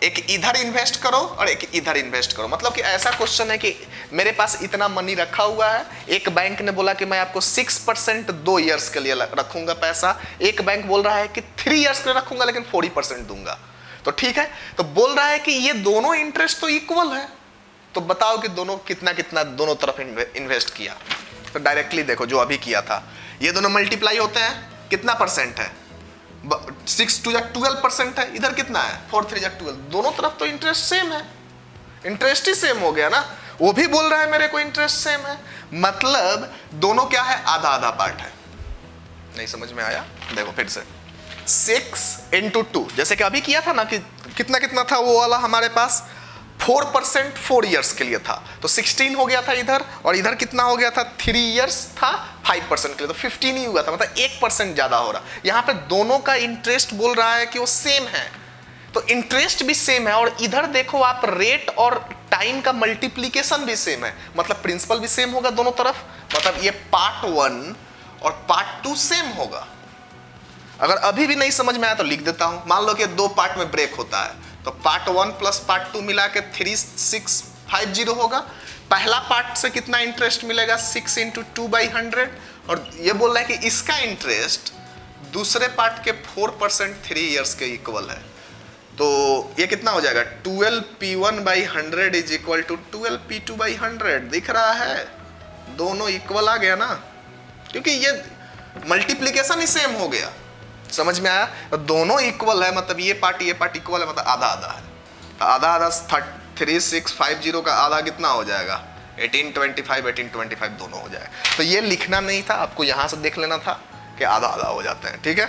एक इधर इन्वेस्ट करो और एक इधर इन्वेस्ट करो। मतलब कि ऐसा क्वेश्चन है कि मेरे पास इतना मनी रखा हुआ है, एक बैंक ने बोला कि मैं आपको 6% 2 ईयर्स के लिए रखूंगा पैसा, एक बैंक बोल रहा है कि 3 ईयर्स के लिए रखूंगा लेकिन 40% दूंगा। तो ठीक है, तो बोल रहा है कि ये दोनों इंटरेस्ट तो इक्वल है, तो बताओ कि दोनों कितना कितना दोनों तरफ इन्वेस्ट किया। तो डायरेक्टली देखो जो अभी किया था, ये दोनों मल्टीप्लाई होते हैं, कितना परसेंट है? 6 2 12% है। इधर कितना है? 4 3 12। दोनों तरफ तो इंटरेस्ट सेम है, इंटरेस्ट ही सेम हो गया ना। वो भी बोल रहा है मेरे को इंटरेस्ट सेम है, मतलब दोनों क्या है? आधा आधा पार्ट है। नहीं समझ में आया? देखो फिर से 6 into 2, जैसे कि अभी किया था ना कि कितना कितना था वो वाला हमारे पास? 4% 4 ईयर्स के लिए था, तो 16 हो गया था इधर, और इधर कितना हो गया था? 3 ईयर्स था 5% के लिए, तो 15 ही हुआ था, मतलब 1% ज्यादा हो रहा। यहाँ पे दोनों का इंटरेस्ट बोल रहा है कि वो सेम है, तो इंटरेस्ट भी सेम है, और इधर देखो आप रेट और टाइम का मल्टीप्लीकेशन भी सेम है, मतलब प्रिंसिपल भी सेम होगा दोनों तरफ। मतलब ये पार्ट 1 और पार्ट 2 सेम होगा। अगर अभी भी नहीं समझ में आया तो लिख देता हूं। मान लो कि 2 पार्ट में ब्रेक होता है, तो पार्ट 1 प्लस पार्ट 2 मिला के 3650 होगा। पहला पार्ट से कितना इंटरेस्ट मिलेगा? 6 into 2/100, और ये बोल रहा है कि इसका इंटरेस्ट दूसरे पार्ट के 4% 3 ईयर्स के इक्वल है। तो ये कितना हो जाएगा? 12p1/100 is equal to 12p2/100। दिख रहा है? दोनों इक्वल आ गया ना, क्योंकि ये मल्टीप्लीकेशन ही सेम हो गया। समझ में आया? तो दोनों इक्वल है, मतलब ये पार्ट इक्वल है, मतलब आधा आधा है। तो आधा आधा 3650 का आधा कितना हो जाएगा? 1825 दोनों हो जाएगा। तो ये लिखना नहीं था, आपको यहां से देख लेना था कि आधा आधा हो जाते हैं। ठीक है,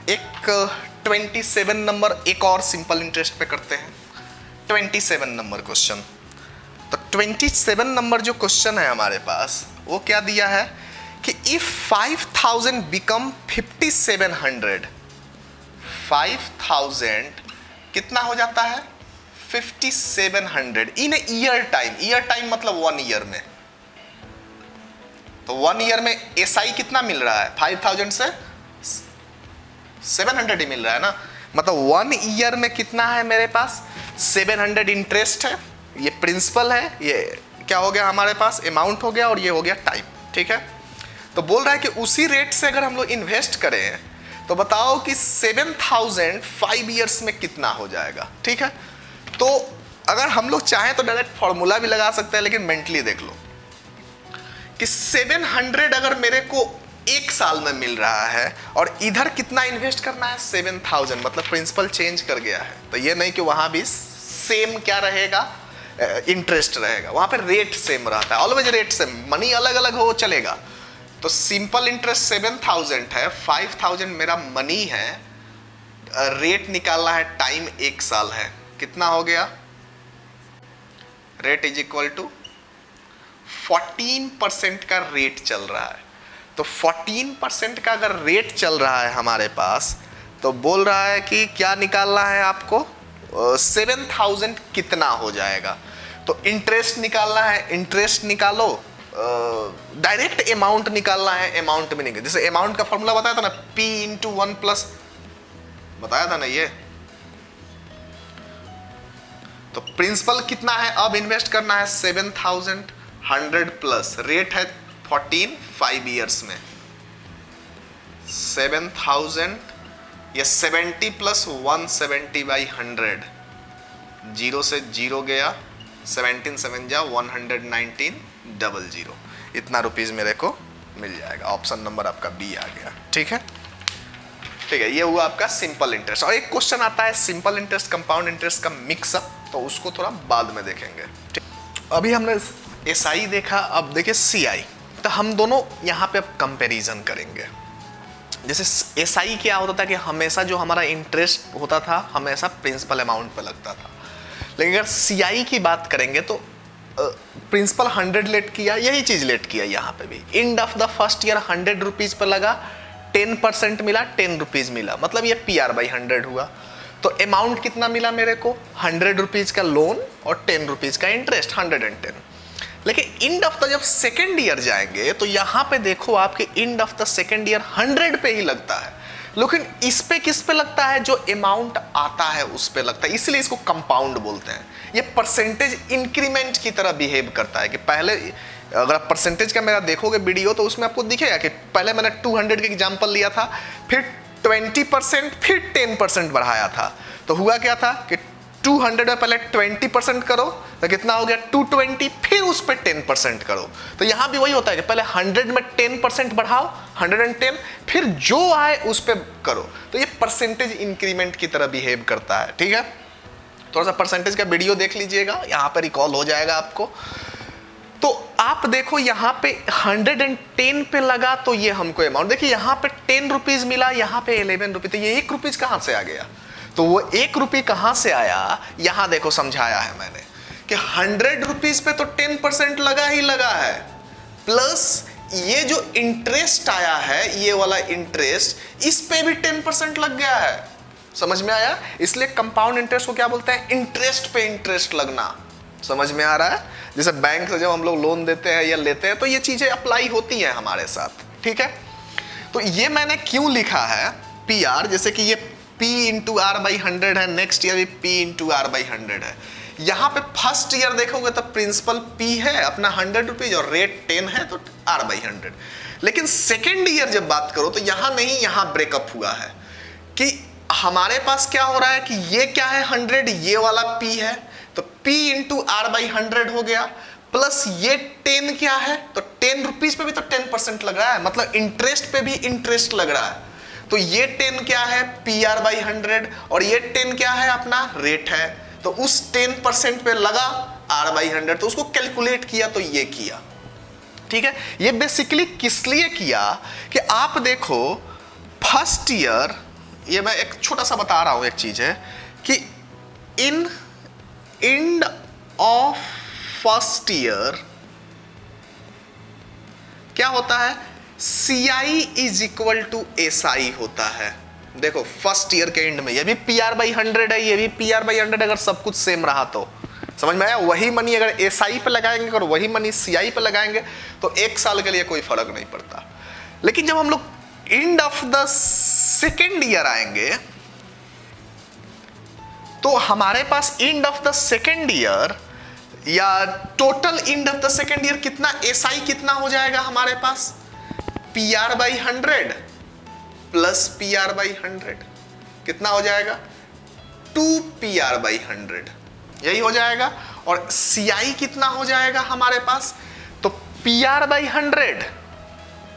एक 27 नंबर एक और सिंपल इंटरेस्ट पे करते हैं। 27 नंबर क्वेश्चन। तो 27 नंबर जो क्वेश्चन है हमारे पास, वो क्या दिया है कि इफ 5000 बिकम 5700, 5000 कितना हो जाता है? 5700 इन ईयर टाइम। ईयर टाइम मतलब 1 ईयर में। तो 1 ईयर में एसआई कितना मिल रहा है? 5000 से 700 ही मिल रहा है ना, मतलब 1 ईयर में कितना है मेरे पास? 700 इंटरेस्ट है, ये प्रिंसिपल है, ये क्या हो गया हमारे पास? अमाउंट हो गया, और ये हो गया टाइम। ठीक है, तो बोल रहा है कि उसी रेट से अगर हम लोग इन्वेस्ट करें तो बताओ कि 7000 5 ईयर्स में कितना हो जाएगा। ठीक है, तो अगर हम लोग चाहें तो डायरेक्ट फॉर्मूला भी लगा सकते हैं, लेकिन मेंटली देख लो कि 700 अगर मेरे को 1 साल में मिल रहा है, और इधर कितना इन्वेस्ट करना है? 7000, मतलब प्रिंसिपल चेंज कर गया है। तो ये नहीं कि वहां भी सेम क्या रहेगा? इंटरेस्ट रहेगा, वहां पे रेट सेम रहता है, ऑलवेज रेट सेम, मनी अलग अलग हो चलेगा। तो सिंपल इंटरेस्ट 7,000 है, 5,000 मेरा मनी है, रेट निकालना है, टाइम 1 साल है, कितना हो गया, रेट इज इक्वल टू 14% का रेट चल रहा है। तो 14% का अगर रेट चल रहा है हमारे पास, तो बोल रहा है कि क्या निकालना है आपको, 7,000 कितना हो जाएगा। तो इंटरेस्ट निकालना है, इंटरेस्ट निकालो, डायरेक्ट अमाउंट निकालना है, अमाउंट में नहीं, जैसे अमाउंट का फॉर्मूला बताया था ना, P इंटू 1 प्लस, बताया था ना ये। तो प्रिंसिपल कितना है, अब इन्वेस्ट करना है 7,000, 100 प्लस रेट है 14, 5 ईयर्स में 7,000, या 70 प्लस 170 बाई 100, जीरो से जीरो गया, 17 7 जा 119 00, इतना रुपीज मेरे को मिल जाएगा। ऑप्शन नंबर आपका बी आ गया। ठीक है, ठीक है, ये हुआ आपका सिंपल इंटरेस्ट। और एक क्वेश्चन आता है सिंपल इंटरेस्ट कंपाउंड इंटरेस्ट का मिक्सअप, तो उसको थोड़ा बाद में देखेंगे। अभी हमने एसआई देखा, अब देखिए सीआई। तो हम दोनों यहाँ पे अब कंपैरिजन करेंगे। जैसे एसआई क्या होता था कि हमेशा जो हमारा इंटरेस्ट होता था हमेशा प्रिंसिपल अमाउंट पे लगता था, लेकिन अगर सीआई की बात करेंगे तो प्रिंसिपल 100 लेट किया, यही चीज लेट किया यहाँ पे भी। And of the first year 100 rupees पे लगा, 10% मिला, 10 रुपीज मिला, मतलब ये PR/100 हुआ। तो अमाउंट कितना मिला मेरे को, 100 रुपीज का लोन और 10 रुपीज का इंटरेस्ट, 110। लेकिन एंड ऑफ द जब सेकेंड ईयर जाएंगे तो यहाँ पे देखो आपके and of the second year 100 पे ही लगता है, लेकिन इस पे किस पे लगता है, जो अमाउंट आता है उस पे लगता है, इसलिए इसको कंपाउंड बोलते हैं। ये परसेंटेज इंक्रीमेंट की तरह बिहेव करता है कि पहले अगर आप परसेंटेज का मेरा देखोगे वीडियो तो उसमें आपको दिखेगा कि पहले मैंने 200 का एग्जांपल लिया था, फिर 20%, फिर 10% बढ़ाया था। तो हुआ क्या था कि 200 में पहले 20% करो तो कितना हो गया 220, फिर उस पर 10% करो। तो यहां भी वही होता है कि पहले 100 में 10% बढ़ाओ, 110, फिर जो आए उस पर करो। तो ये परसेंटेज इंक्रीमेंट की तरह बिहेव करता है। ठीक है, थोड़ा सा परसेंटेज का वीडियो देख लीजिएगा, यहां पर रिकॉल हो जाएगा आपको। तो आप देखो यहाँ पे 110 पे लगा तो ये हमको अमाउंट देखिए, यहाँ पे 10 रुपीज मिला, यहाँ पे 11 रुपीज, तो ये 1 रुपीज कहां से आ गया। तो वो 1 रुपये कहां से आया, यहां देखो समझाया है मैंने कि 100 रुपीज पे तो 10% लगा ही लगा है, प्लस ये जो इंटरेस्ट आया है, ये वाला इंटरेस्ट, इस पे भी 10% लग गया है। समझ में आया, इसलिए कंपाउंड इंटरेस्ट को क्या बोलते हैं, इंटरेस्ट पे इंटरेस्ट लगना। समझ में आ रहा है, जैसे बैंक से जब हम लोग लोन देते हैं या लेते हैं तो ये चीजें अप्लाई होती हैं हमारे साथ। ठीक है, तो ये मैंने क्यों लिखा है PR, जैसे कि ये P इंटू R/100 है, नेक्स्ट ईयर भी P इंटू R/100 है। यहाँ पे फर्स्ट ईयर देखोगे तो प्रिंसिपल P है अपना 100 रुपीज और रेट 10 है तो R/100। लेकिन सेकेंड ईयर जब बात करो तो यहाँ नहीं, यहाँ ब्रेकअप हुआ है कि हमारे पास क्या हो रहा है कि ये क्या है 100, ये वाला P है, तो P इंटू R/100 हो गया, प्लस ये 10 क्या है, तो 10 रुपीज पे भी तो 10% लग रहा है, मतलब इंटरेस्ट पे भी इंटरेस्ट लग रहा है। तो ये 10 क्या है, PR/100, और ये 10 क्या है, अपना रेट है, तो उस 10% पे लगा R/100, तो उसको कैलकुलेट किया तो ये किया। ठीक है, ये बेसिकली किस लिए किया कि आप देखो फर्स्ट ईयर, ये मैं एक छोटा सा बता रहा हूं, एक चीज है कि in end of first year क्या होता है, CI is equal to SI होता है। देखो फर्स्ट ईयर के एंड में ये भी PR/100 है, ये भी PR/100, अगर सब कुछ सेम रहा तो समझ में आया। वही मनी अगर SI पे लगाएंगे और वही मनी CI पे लगाएंगे तो 1 साल के लिए कोई फर्क नहीं पड़ता। लेकिन जब हम लोग end of the second year आएंगे तो हमारे पास end of the second year या total end of the second year कितना, SI कितना हो जाएगा हमारे पास, PR/100 प्लस PR/100 कितना हो जाएगा, 2PR/100, यही हो जाएगा। और CI कितना हो जाएगा हमारे पास, तो PR/100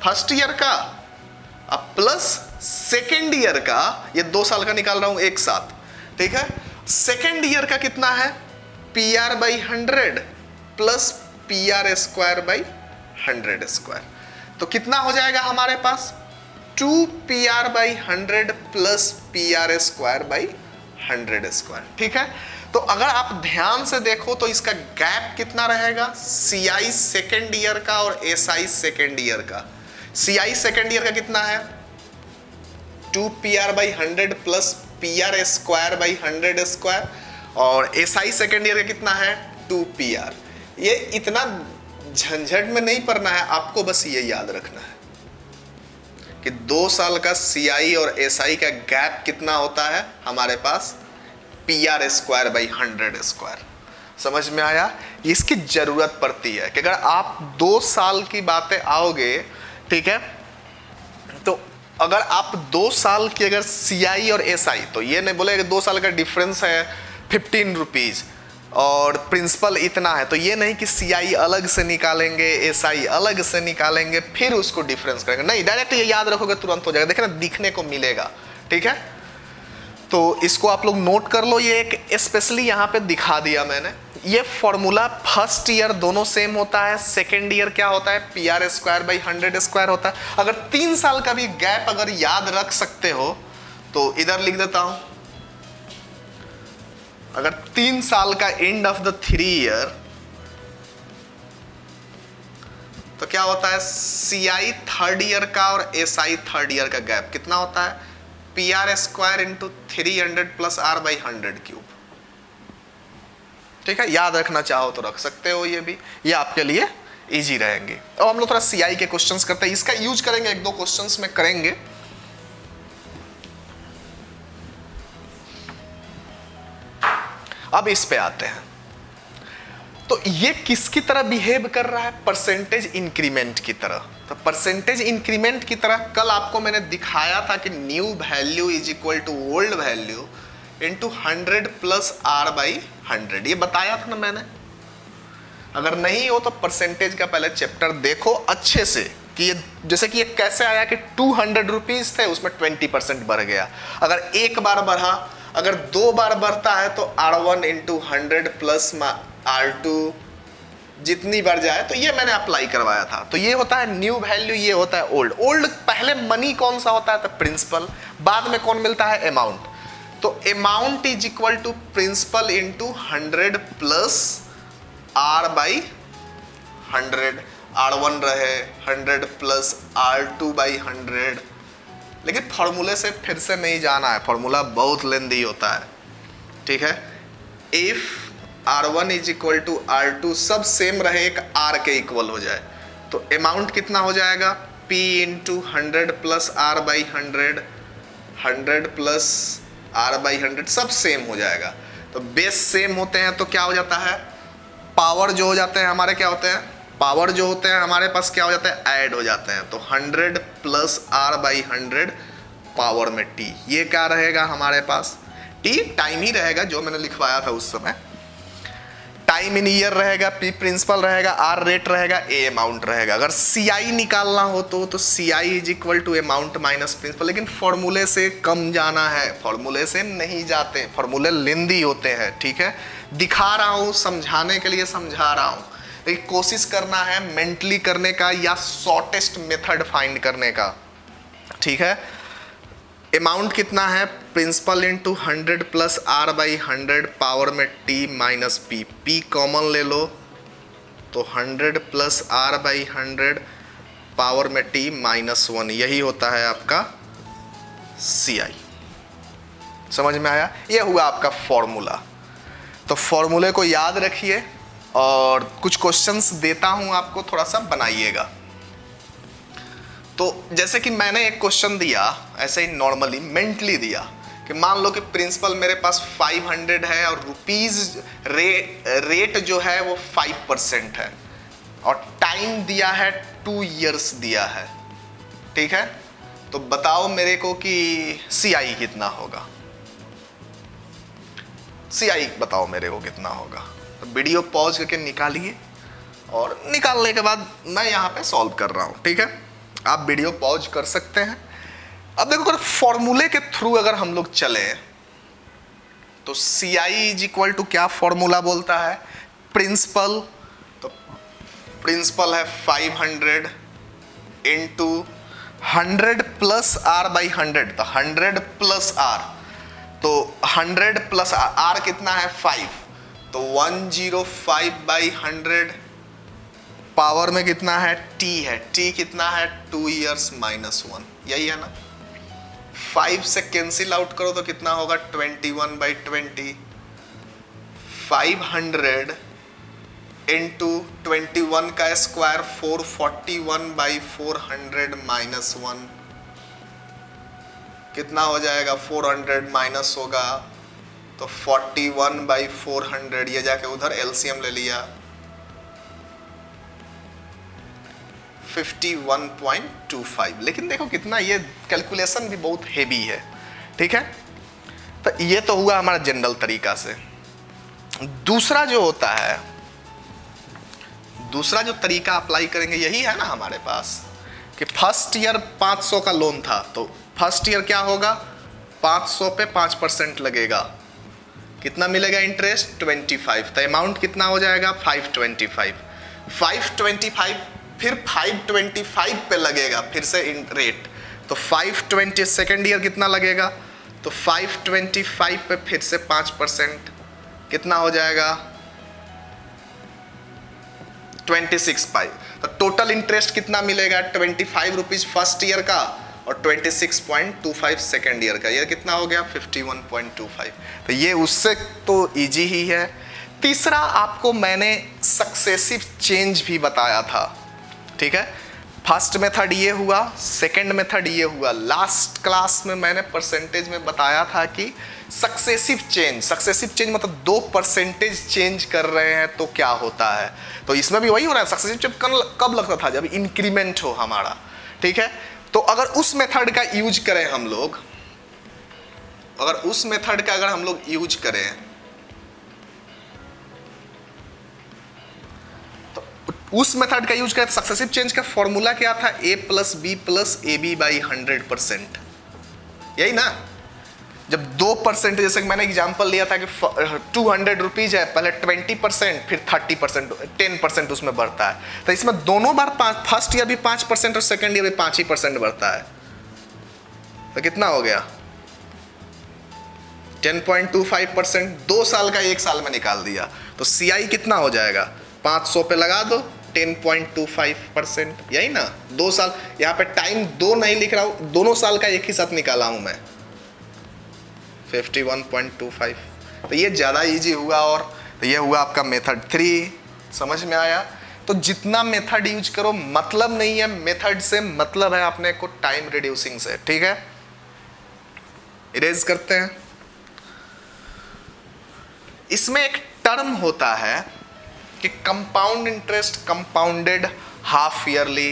फर्स्ट ईयर का अब प्लस सेकेंड ईयर का, ये 2 साल का निकाल रहा हूं एक साथ। ठीक है, सेकेंड ईयर का कितना है P are by 100 plus P R square by 100 square. तो कितना हो जाएगा हमारे पास 2 P R by 100 plus P R square by 100 square. ठीक है, तो अगर आप ध्यान से देखो तो इसका गैप कितना रहेगा, सी आई सेकेंड ईयर का और एस आई सेकेंड ईयर का। सी आई सेकेंड ईयर का कितना है 2 P R by 100 plus P R square by 100 square, और एस आई सेकेंड ईयर का कितना है 2 पी आर। ये इतना झंझट में नहीं पड़ना है आपको, बस ये याद रखना है कि 2 साल का सी आई और एस आई का गैप कितना होता है हमारे पास P R square by 100 square. समझ में आया? इसकी जरूरत पड़ती है कि अगर आप 2 साल की बातें आओगे, ठीक है, तो अगर आप 2 साल की अगर सी आई और एस आई, तो ये नहीं बोले कि 2 साल का डिफरेंस है 15 रुपीज और प्रिंसिपल इतना है, तो ये नहीं कि सी आई अलग से निकालेंगे एस आई अलग से निकालेंगे फिर उसको डिफरेंस करेंगे, नहीं, डायरेक्ट ये याद रखोगे तुरंत हो जाएगा। देखना दिखने को मिलेगा। ठीक है, तो इसको आप लोग नोट कर लो, ये एक स्पेशली यहाँ पे दिखा दिया मैंने। ये फॉर्मूला फर्स्ट ईयर दोनों सेम होता है, सेकेंड ईयर क्या होता है P R square by 100 square होता है। अगर 3 साल का भी गैप अगर याद रख सकते हो तो इधर लिख देता हूं, अगर 3 साल का एंड ऑफ द 3 ईयर तो क्या होता है सी आई थर्ड ईयर का और एस आई थर्ड ईयर का गैप कितना होता है P R square into 300 plus R by 100 cube. ठीक है, याद रखना चाहो तो रख सकते हो, ये आपके लिए इजी रहेंगे। अब हम लोग थोड़ा सी आई के क्वेश्चंस करते हैं, इसका यूज करेंगे, 1-2 क्वेश्चंस में करेंगे। अब इस पे आते हैं, तो ये किसकी तरह बिहेव कर रहा है, परसेंटेज इंक्रीमेंट की तरह। तो परसेंटेज इंक्रीमेंट की तरह कल आपको मैंने दिखाया था कि new value is equal to old value into 100 plus R by 100, ये बताया था ना मैंने। अगर नहीं हो तो परसेंटेज का पहले चैप्टर देखो अच्छे से कि ये जैसे कि ये कैसे आया कि 200 रुपीज थे उसमें 20% बढ़ गया। अगर एक बार बढ़ा, अगर 2 बार बढ़ता है तो R1 इंटू 100 प्लस R2 जितनी बार जाए, तो ये मैंने अप्लाई करवाया था। तो ये होता है न्यू वैल्यू, ये होता है ओल्ड। ओल्ड पहले मनी कौन सा होता है तो प्रिंसिपल, बाद में कौन मिलता है अमाउंट। तो amount is equal to principal into 100 plus R by 100, R1 रहे 100 प्लस R2 बाई 100। लेकिन फॉर्मूले से फिर से नहीं जाना है, फॉर्मूला बहुत लेंदी होता है। ठीक है, if R1 is equal to R2 सब सेम रहे, एक R के इक्वल हो जाए, तो अमाउंट कितना हो जाएगा P into 100 plus R by 100, 100 plus R by 100 सब सेम हो जाएगा। तो बेस सेम होते हैं तो क्या हो जाता है, पावर जो हो जाते हैं हमारे क्या होते हैं, पावर जो होते हैं हमारे पास क्या हो जाता है ऐड हो जाते हैं। तो 100 प्लस R बाई 100 पावर में T, ये क्या रहेगा हमारे पास, T टाइम ही रहेगा जो मैंने लिखवाया था उस समय, टाइम इन ईयर रहेगा, P प्रिंसिपल रहेगा, R रेट रहेगा, A अमाउंट रहेगा। अगर CI निकालना हो तो CI is equal to amount minus principal. लेकिन फॉर्मूले से कम जाना है, फॉर्मूले से नहीं जाते, फॉर्मूले लेंदी होते हैं। ठीक है, दिखा रहा हूँ समझाने के लिए समझा रहा हूँ, लेकिन कोशिश करना है मेंटली करने का या शॉर्टेस्ट मेथड फाइंड करने का। ठीक है, अमाउंट कितना है principal into 100 plus R by 100 power में T minus P, P common ले लो तो 100 प्लस आर बाई 100 पावर में T माइनस 1, यही होता है आपका CI। समझ में आया? ये हुआ आपका फॉर्मूला। तो फॉर्मूले को याद रखिए और कुछ क्वेश्चंस देता हूं आपको, थोड़ा सा बनाइएगा। तो जैसे कि मैंने एक क्वेश्चन दिया ऐसे ही नॉर्मली मेंटली दिया कि मान लो कि प्रिंसिपल मेरे पास 500 है और रुपीज रेट जो है वो 5% है और टाइम दिया है 2 इयर्स दिया है। ठीक है, तो बताओ मेरे को कि CI कितना होगा, CI बताओ मेरे को कितना होगा। तो वीडियो पॉज करके निकालिए और निकालने के बाद मैं यहाँ पे सॉल्व कर रहा हूँ। ठीक है, आप वीडियो पॉज कर सकते हैं। अब देखो अगर फॉर्मूले के थ्रू अगर हम लोग चले तो सी आई इज इक्वल टू क्या फॉर्मूला बोलता है, प्रिंसिपल, तो प्रिंसिपल है 500 इंटू 100 प्लस आर बाई 100, तो 100 प्लस आर, तो 100 प्लस आर कितना है 5, तो 105 बाई 100, पावर में कितना है टी है, टी कितना है 2 years माइनस 1, यही है ना। 5 से कैंसिल आउट करो तो कितना होगा 21 बाई 20, 500 इंटू 21 का स्क्वायर 441 बाई 400 माइनस 1, कितना हो जाएगा 400 माइनस होगा तो 41 बाई 400, ये जाके उधर एलसीएम ले लिया 51.25। लेकिन देखो कितना ये कैलकुलेशन भी बहुत हेवी है, ठीक है। तो ये तो हुआ हमारा जनरल तरीका से। दूसरा जो होता है, दूसरा जो तरीका अप्लाई करेंगे यही है ना हमारे पास कि फर्स्ट ईयर 500 का लोन था, तो फर्स्ट ईयर क्या होगा 500 पे 5% लगेगा, कितना मिलेगा इंटरेस्ट 25, तो अमाउंट कितना हो जाएगा 525, 525 फिर 525 पे लगेगा फिर से रेट, तो 520 सेकेंड ईयर कितना लगेगा, तो 525 पे फिर से 5%, कितना हो जाएगा 26 पाई, तो टोटल इंटरेस्ट कितना मिलेगा 25 रुपीज फर्स्ट ईयर का और 26.25 सेकेंड ईयर का, ये कितना हो गया 51.25। तो ये उससे तो इजी ही है। तीसरा आपको मैंने सक्सेसिव चेंज भी बताया था, ठीक है। फर्स्ट मेथड ये हुआ, सेकंड मेथड ये हुआ। लास्ट क्लास में मैंने परसेंटेज में बताया था कि सक्सेसिव चेंज मतलब 2% चेंज कर रहे हैं तो क्या होता है, तो इसमें भी वही हो रहा है। सक्सेसिव चेंज कब लगता था, जब इंक्रीमेंट हो हमारा, ठीक है। तो अगर उस मेथड का यूज करें हम लोग, अगर उस मेथड का अगर हम लोग यूज करें तो उस मेथड का यूज करें, सक्सेसिव चेंज का फॉर्मूला क्या था, a plus B plus A B by 100%, यही ना। जब 2%, जैसे कि मैंने एग्जांपल लिया था कि 200 रुपीज है, पहले 20% फिर 30%, 10% उसमें बढ़ता है। तो इसमें दोनों बार फर्स्ट ईयर भी 5% और सेकेंड ईयर भी 5% बढ़ता है, तो कितना हो गया 10.25%, 2 साल का 1 साल में निकाल दिया, तो CI कितना हो जाएगा 500 पे लगा दो 10.25%, यही ना। 2 साल, यहाँ पे टाइम 2 नहीं लिख रहा हूँ, दोनों साल का एक ही साथ निकाला हूँ मैं 51.25। तो ये ज़्यादा इजी हुआ। और तो ये हुआ आपका मेथड 3, समझ में आया। तो जितना मेथड यूज करो मतलब नहीं है, मेथड से मतलब है अपने को टाइम रिड्यूसिंग से, ठीक है। इरेज करते हैं। इसमें एक टर्म होता है कि compound interest compounded half yearly,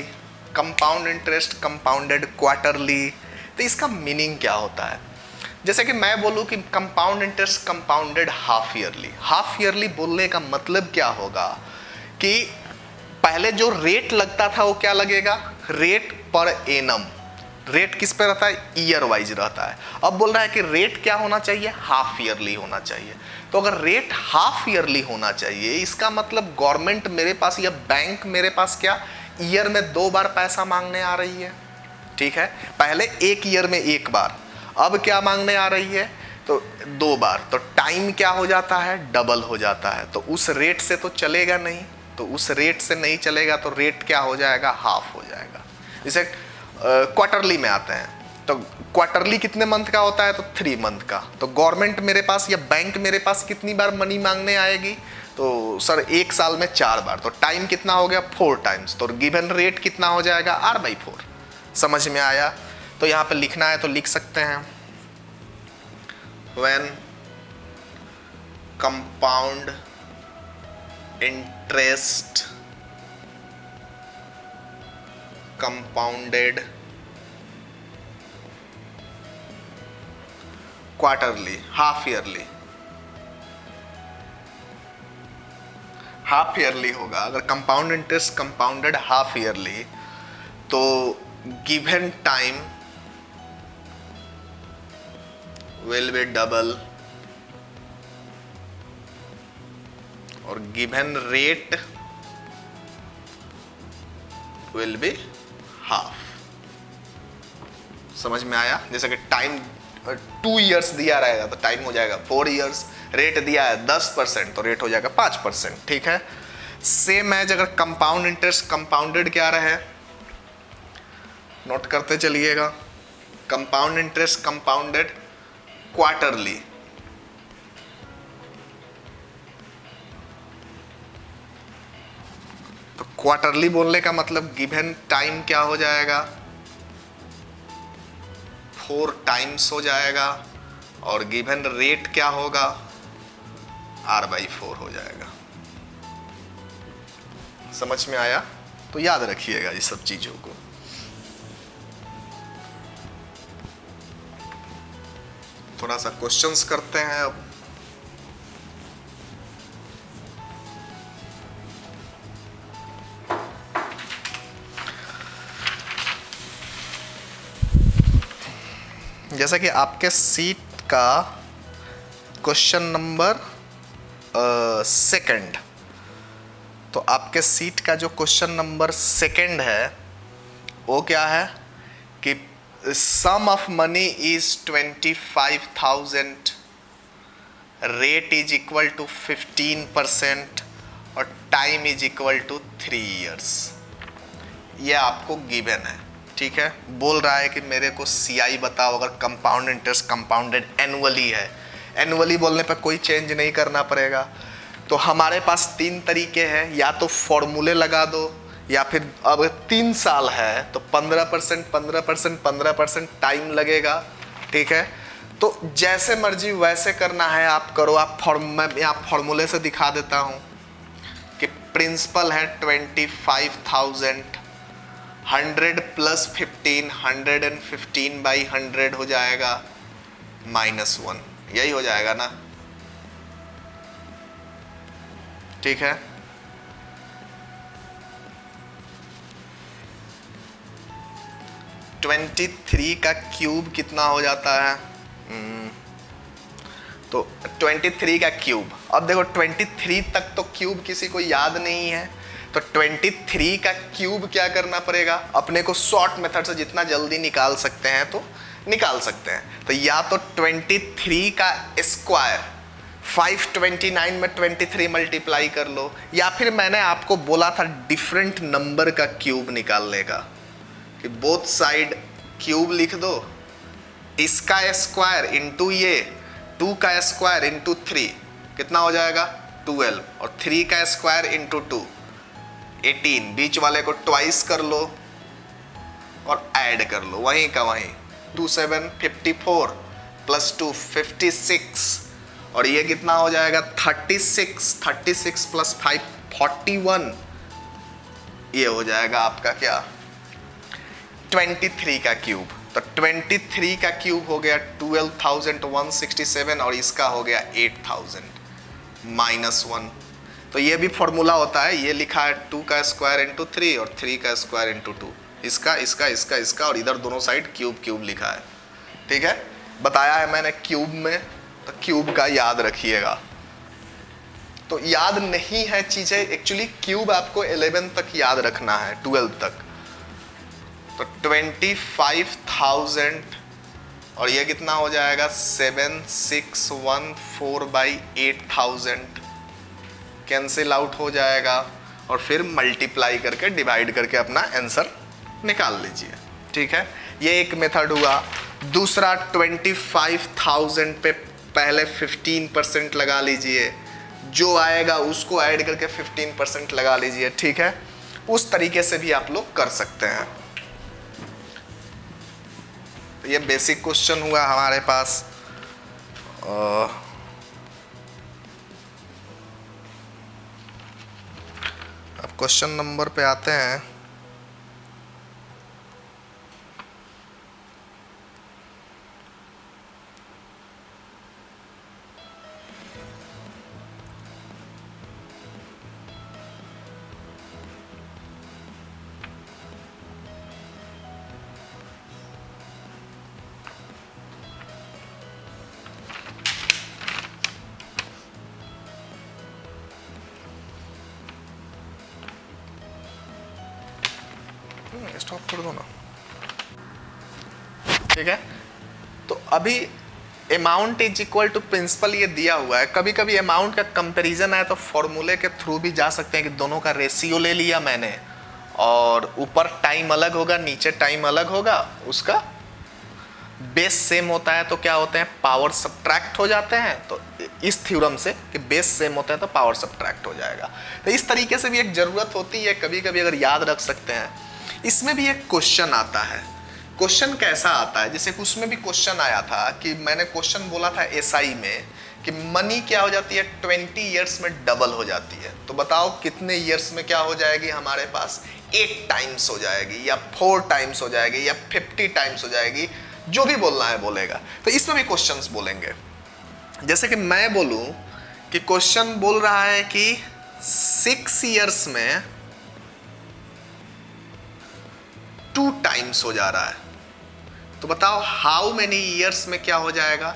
compound interest compounded quarterly. तो इसका मीनिंग क्या होता है, जैसे कि मैं बोलूं कि compound interest compounded half yearly. Half yearly बोलने का मतलब क्या होगा कि पहले जो रेट लगता था वो क्या लगेगा, रेट पर एनम। रेट किस पे रहता है, ईयर वाइज रहता है। अब बोल रहा है कि रेट क्या होना चाहिए, हाफ ईयरली होना चाहिए। तो अगर रेट हाफ ईयरली होना चाहिए, इसका मतलब गवर्नमेंट मेरे पास या बैंक मेरे पास क्या ईयर में 2 बार पैसा मांगने आ रही है, ठीक है। पहले एक ईयर में 1 बार, अब क्या मांगने आ रही है, तो 2 बार। तो टाइम क्या हो जाता है, डबल हो जाता है। तो उस रेट से तो चलेगा नहीं, तो उस रेट से नहीं चलेगा, तो रेट क्या हो जाएगा, हाफ हो जाएगा। जैसे क्वार्टरली में आते हैं, तो क्वार्टरली कितने मंथ का होता है, तो 3 मंथ का। तो गवर्नमेंट मेरे पास या बैंक मेरे पास कितनी बार मनी मांगने आएगी, तो सर 1 साल में 4 बार। तो टाइम कितना हो गया, 4 टाइम्स। तो गिवन रेट कितना हो जाएगा, R/4। समझ में आया। तो यहाँ पे लिखना है तो लिख सकते हैं, when compound interest compounded quarterly, half yearly होगा। अगर compound interest compounded half yearly, तो given time will be double और given rate will be half. समझ में आया? जैसे कि टाइम 2 इयर्स दिया रहेगा तो टाइम हो जाएगा 4 इयर्स, रेट दिया है 10% तो रेट हो जाएगा 5%। ठीक है, सेम एज अगर कंपाउंड इंटरेस्ट, कंपाउंडेड क्या रहे, नोट करते चलिएगा। कंपाउंड इंटरेस्ट कंपाउंडेड क्वार्टरली, तो क्वार्टरली बोलने का मतलब गिवन टाइम क्या हो जाएगा, 4 टाइम्स हो जाएगा, और गिवन रेट क्या होगा, R/4 हो जाएगा। समझ में आया? तो याद रखिएगा ये सब चीजों को। थोड़ा सा क्वेश्चंस करते हैं अब। जैसा कि आपके सीट का क्वेश्चन नंबर सेकंड, तो आपके सीट का जो क्वेश्चन नंबर सेकंड है वो क्या है कि sum of money is 25,000, rate is equal to 15% और time is equal to 3 years. ये आपको गिवन है। ठीक है, बोल रहा है कि मेरे को सीआई बताओ अगर कंपाउंड इंटरेस्ट कंपाउंडेड एनुअली है। एनुअली बोलने पर कोई चेंज नहीं करना पड़ेगा। तो हमारे पास 3 तरीके हैं, या तो फॉर्मूले लगा दो, या फिर अब 3 साल है तो 15% 15% 15% टाइम लगेगा। ठीक है, तो जैसे मर्जी वैसे करना है आप करो। मैं यहाँ फॉर्मूले से दिखा देता हूँ कि प्रिंसिपल है 25,000, 100 प्लस 15, 115/100 हो जाएगा -1, यही हो जाएगा ना। ठीक है, ट्वेंटी 23 का क्यूब कितना हो जाता है, तो 23 का क्यूब। अब देखो 23 तक तो क्यूब किसी को याद नहीं है, तो 23 का क्यूब क्या करना पड़ेगा, अपने को शॉर्ट मेथड से जितना जल्दी निकाल सकते हैं तो निकाल सकते हैं। तो या तो 23 का स्क्वायर 529 में 23 मल्टीप्लाई कर लो, या फिर मैंने आपको बोला था डिफरेंट नंबर का क्यूब निकालने का, कि बोथ साइड क्यूब लिख दो, इसका स्क्वायर इंटू ये 2 का स्क्वायर इंटू 3 कितना हो जाएगा 12, और 3 का स्क्वायर इंटू 2 18, बीच वाले को ट्वाइस कर लो और ऐड कर लो वहीं का वहीं, 2 7 54 प्लस 2 56, और ये कितना हो जाएगा 36 प्लस 5 41, ये हो जाएगा आपका क्या 23 का क्यूब। तो 23 का क्यूब हो गया 12,167 और इसका हो गया 8,000 -1। तो ये भी फॉर्मूला होता है, ये लिखा है 2 का स्क्वायर इंटू 3 और 3 का स्क्वायर इंटू 2, इसका इसका इसका इसका, और इधर दोनों साइड क्यूब क्यूब लिखा है। ठीक है, बताया है मैंने क्यूब में, तो क्यूब का याद रखिएगा। तो याद नहीं है चीजें, एक्चुअली क्यूब आपको 11 तक याद रखना है, 12 तक। तो 25,000 और ये कितना हो जाएगा 7614/8000 कैंसिल आउट हो जाएगा, और फिर मल्टीप्लाई करके डिवाइड करके अपना आंसर निकाल लीजिए। ठीक है, ये एक मेथड हुआ। दूसरा 25,000 पे पहले 15% लगा लीजिए, जो आएगा उसको ऐड करके 15% लगा लीजिए। ठीक है, उस तरीके से भी आप लोग कर सकते हैं। तो ये बेसिक क्वेश्चन हुआ हमारे पास। अब क्वेश्चन नंबर पे आते हैं। स्टॉप कर दो ना, ठीक है। तो अभी amount is equal to principal ये दिया हुआ है। कभी कभी अमाउंट का कंपैरिजन है तो फॉर्मूले के थ्रू भी जा सकते हैं कि दोनों का रेशियो ले लिया मैंने, और ऊपर टाइम अलग होगा नीचे टाइम अलग होगा, उसका बेस सेम होता है तो क्या होते हैं, पावर सब्ट्रैक्ट हो जाते हैं। तो इस थ्योरम से कि बेस सेम होता है तो पावर सब्ट्रैक्ट हो जाएगा। तो इस तरीके से भी एक ज़रूरत होती है, कभी कभी अगर याद रख सकते हैं। इसमें भी एक क्वेश्चन आता है। क्वेश्चन कैसा आता है, जैसे उसमें भी क्वेश्चन आया था कि मैंने क्वेश्चन बोला था एसआई में कि मनी क्या हो जाती है 20 ईयर्स में डबल हो जाती है। तो बताओ कितने ईयर्स में क्या हो जाएगी हमारे पास, 8 टाइम्स हो जाएगी या 4 टाइम्स हो जाएगी या 50 टाइम्स हो जाएगी, जो भी बोलना है बोलेगा। तो इसमें भी क्वेश्चंस बोलेंगे। जैसे कि मैं बोलूं कि क्वेश्चन बोल रहा है कि 6 ईयर्स में 2 टाइम्स हो जा रहा है, तो बताओ हाउ मेनी ईयर्स में क्या हो जाएगा,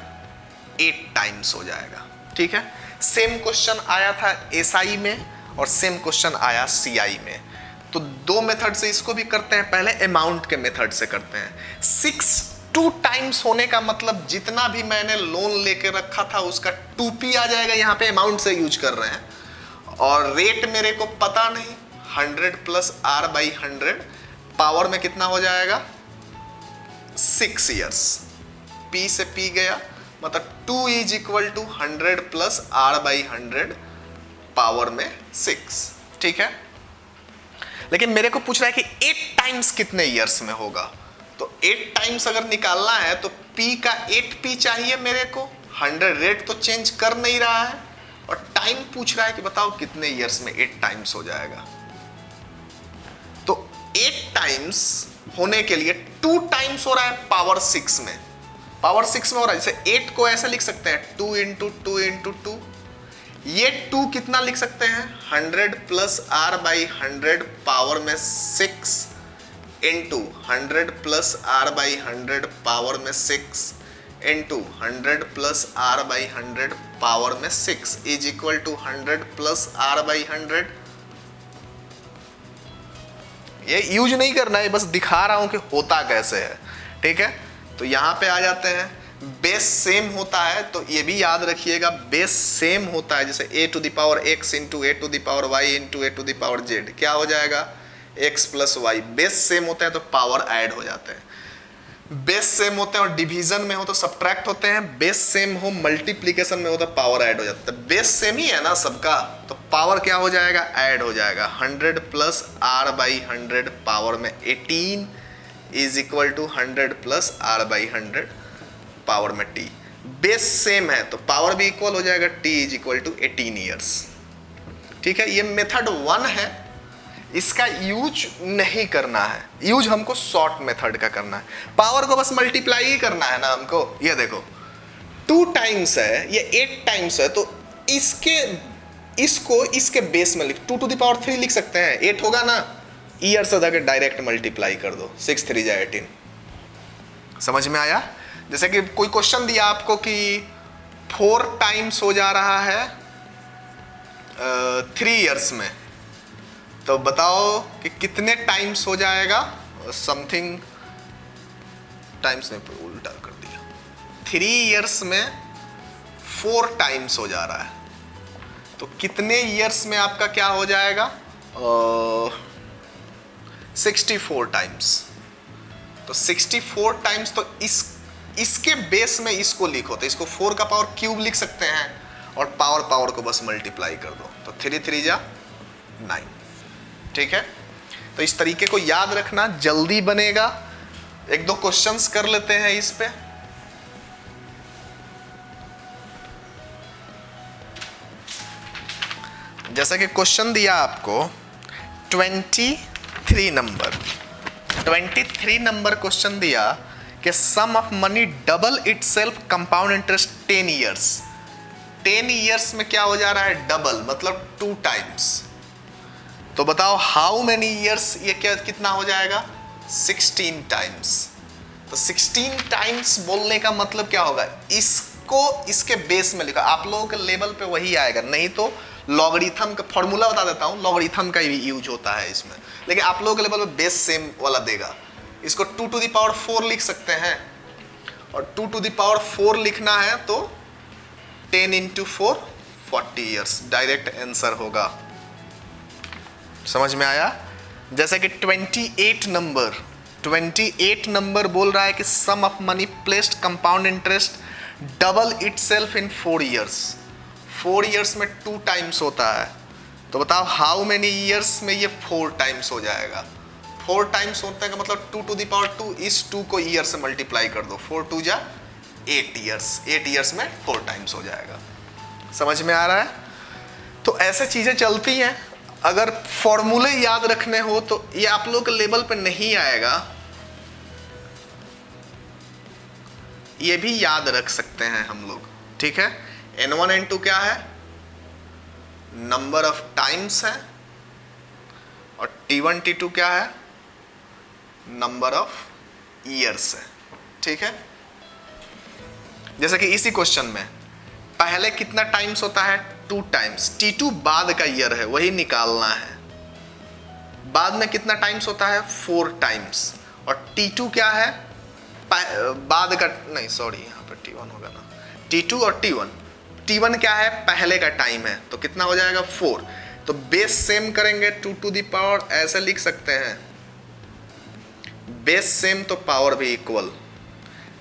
8 टाइम्स हो जाएगा। ठीक है, सेम क्वेश्चन आया था एसआई में और सेम क्वेश्चन आया सीआई में। तो दो मेथड से इसको भी करते हैं, पहले अमाउंट के मेथड से करते हैं। 2 टाइम्स होने का मतलब जितना भी मैंने लोन लेके रखा था उसका 2p आ जाएगा, यहाँ पे अमाउंट से यूज कर रहे हैं। और रेट मेरे को पता नहीं, 100 प्लस r/100 पावर में कितना हो जाएगा 6 ईयर्स, p से p गया, मतलब 2 is equal to 100 plus r/100 power में 6। ठीक है, लेकिन मेरे को पूछ रहा है कि 8 टाइम्स कितने ईयर्स में होगा। तो 8 टाइम्स अगर निकालना है तो p का 8p चाहिए मेरे को। 100 रेट तो चेंज कर नहीं रहा है और टाइम पूछ रहा है कि बताओ कितने ईयर्स में 8 टाइम्स हो जाएगा। तो 8 टाइम्स होने के लिए 2 टाइम्स हो रहा है पावर 6 में। पावर 6 में हो रहा है, जैसे 8 को ऐसे लिख सकते हैं 2 इंटू 2 इंटू 2। ये 2 कितना लिख सकते हैं 100 प्लस r/100 पावर में 6 इंटू 100 प्लस r/100 पावर में 6 इंटू 100 प्लस r/100 पावर में 6 is equal to 100 plus r/100। ये यूज नहीं करना है, बस दिखा रहा हूं कि होता कैसे है। ठीक है, तो यहां पे आ जाते हैं। बेस सेम होता है तो ये भी याद रखिएगा, बेस सेम होता है। जैसे a to the power x into a to the power y into a to the power z, क्या हो जाएगा x plus Y. Base same होते हैं तो पावर ऐड हो जाते हैं। बेस सेम होते हैं और डिवीजन में हो तो सब्ट्रैक्ट होते हैं। बेस सेम हो मल्टीप्लीकेशन में हो तो पावर ऐड हो जाता है। बेस सेम ही है ना सबका, तो पावर क्या हो जाएगा ऐड हो जाएगा। 100 प्लस r/100 पावर में 18 is equal to 100 plus r/100 power में t। बेस सेम है तो पावर भी इक्वल हो जाएगा, t is equal to 18 years. ठीक है, ये मेथड 1 है, इसका यूज नहीं करना है। यूज हमको शॉर्ट मेथड का करना है। पावर को बस मल्टीप्लाई ही करना है ना हमको। ये देखो 2 टाइम्स है, ये 8 टाइम्स है, तो इसको इसके बेस में लिख 2 टू द पावर 3 लिख सकते हैं। 8 होगा ना, ईयर से जाकर डायरेक्ट मल्टीप्लाई कर दो, 6 3 जा 18। समझ में आया। जैसे कि कोई क्वेश्चन दिया आपको कि 4 टाइम्स हो जा रहा है 3 ईयर्स में, तो बताओ कि कितने टाइम्स हो जाएगा। समथिंग टाइम्स ने उल्टा कर दिया, 3 ईयर्स में 4 टाइम्स हो जा रहा है, तो कितने ईयर्स में आपका क्या हो जाएगा 64 टाइम्स। तो 64 टाइम्स, तो इसके बेस में इसको लिखो तो इसको 4 का पावर क्यूब लिख सकते हैं और पावर को बस मल्टीप्लाई कर दो, तो 3 3 जा 9। ठीक है, तो इस तरीके को याद रखना, जल्दी बनेगा। 1-2 क्वेश्चंस कर लेते हैं इस पे। जैसा कि क्वेश्चन दिया आपको 23 नंबर क्वेश्चन दिया कि sum of money double itself compound interest 10 years. 10 years में क्या हो जा रहा है डबल, मतलब 2 टाइम्स। तो बताओ हाउ मेनी ईयर्स, ये क्या कितना हो जाएगा 16 टाइम्स। तो 16 टाइम्स बोलने का मतलब क्या होगा, इसको इसके बेस में लिखा, आप लोगों के लेवल पे वही आएगा, नहीं तो लॉगरिथम का फॉर्मूला बता देता हूँ, लॉगरिथम का भी यूज होता है इसमें, लेकिन आप लोगों के लेवल पे बेस सेम वाला देगा। इसको 2 to the power 4 लिख सकते हैं, और 2 to the power 4 लिखना है तो 10 into 4 40 ईयर्स डायरेक्ट आंसर होगा। समझ में आया? जैसे कि 28 नंबर बोल रहा है कि sum of money placed compound interest double itself in 4 years. 4 years में 2 टाइम्स होता है, तो बताओ हाउ मेनी ईयर्स में ये 4 टाइम्स हो जाएगा। 4 टाइम्स होता है का मतलब 2 to the power 2, इस 2 को ईयर से मल्टीप्लाई कर दो, 4 2 जा 8 ईयर्स, 8 ईयर्स में 4 टाइम्स हो जाएगा। समझ में आ रहा है? तो ऐसे चीजें चलती हैं। अगर फॉर्मूले याद रखने हो तो ये आप लोग के लेवल पे नहीं आएगा, ये भी याद रख सकते हैं हम लोग, ठीक है। N1 N2 क्या है? नंबर ऑफ टाइम्स है, और T1 T2 क्या है? नंबर ऑफ ईयर्स है, ठीक है। जैसे कि इसी क्वेश्चन में पहले कितना टाइम्स होता है? 2 टाइम्स। T2 बाद का ईयर है, वही निकालना है। बाद में कितना टाइम्स होता है? 4 टाइम्स। और T2 क्या है? बाद का नहीं, सॉरी यहाँ पर T1 होगा ना, T2 और T1 क्या है? पहले का टाइम है, तो कितना हो जाएगा? 4। तो बेस सेम करेंगे, 2 to the power ऐसे लिख सकते हैं, बेस सेम तो पावर भी इक्वल।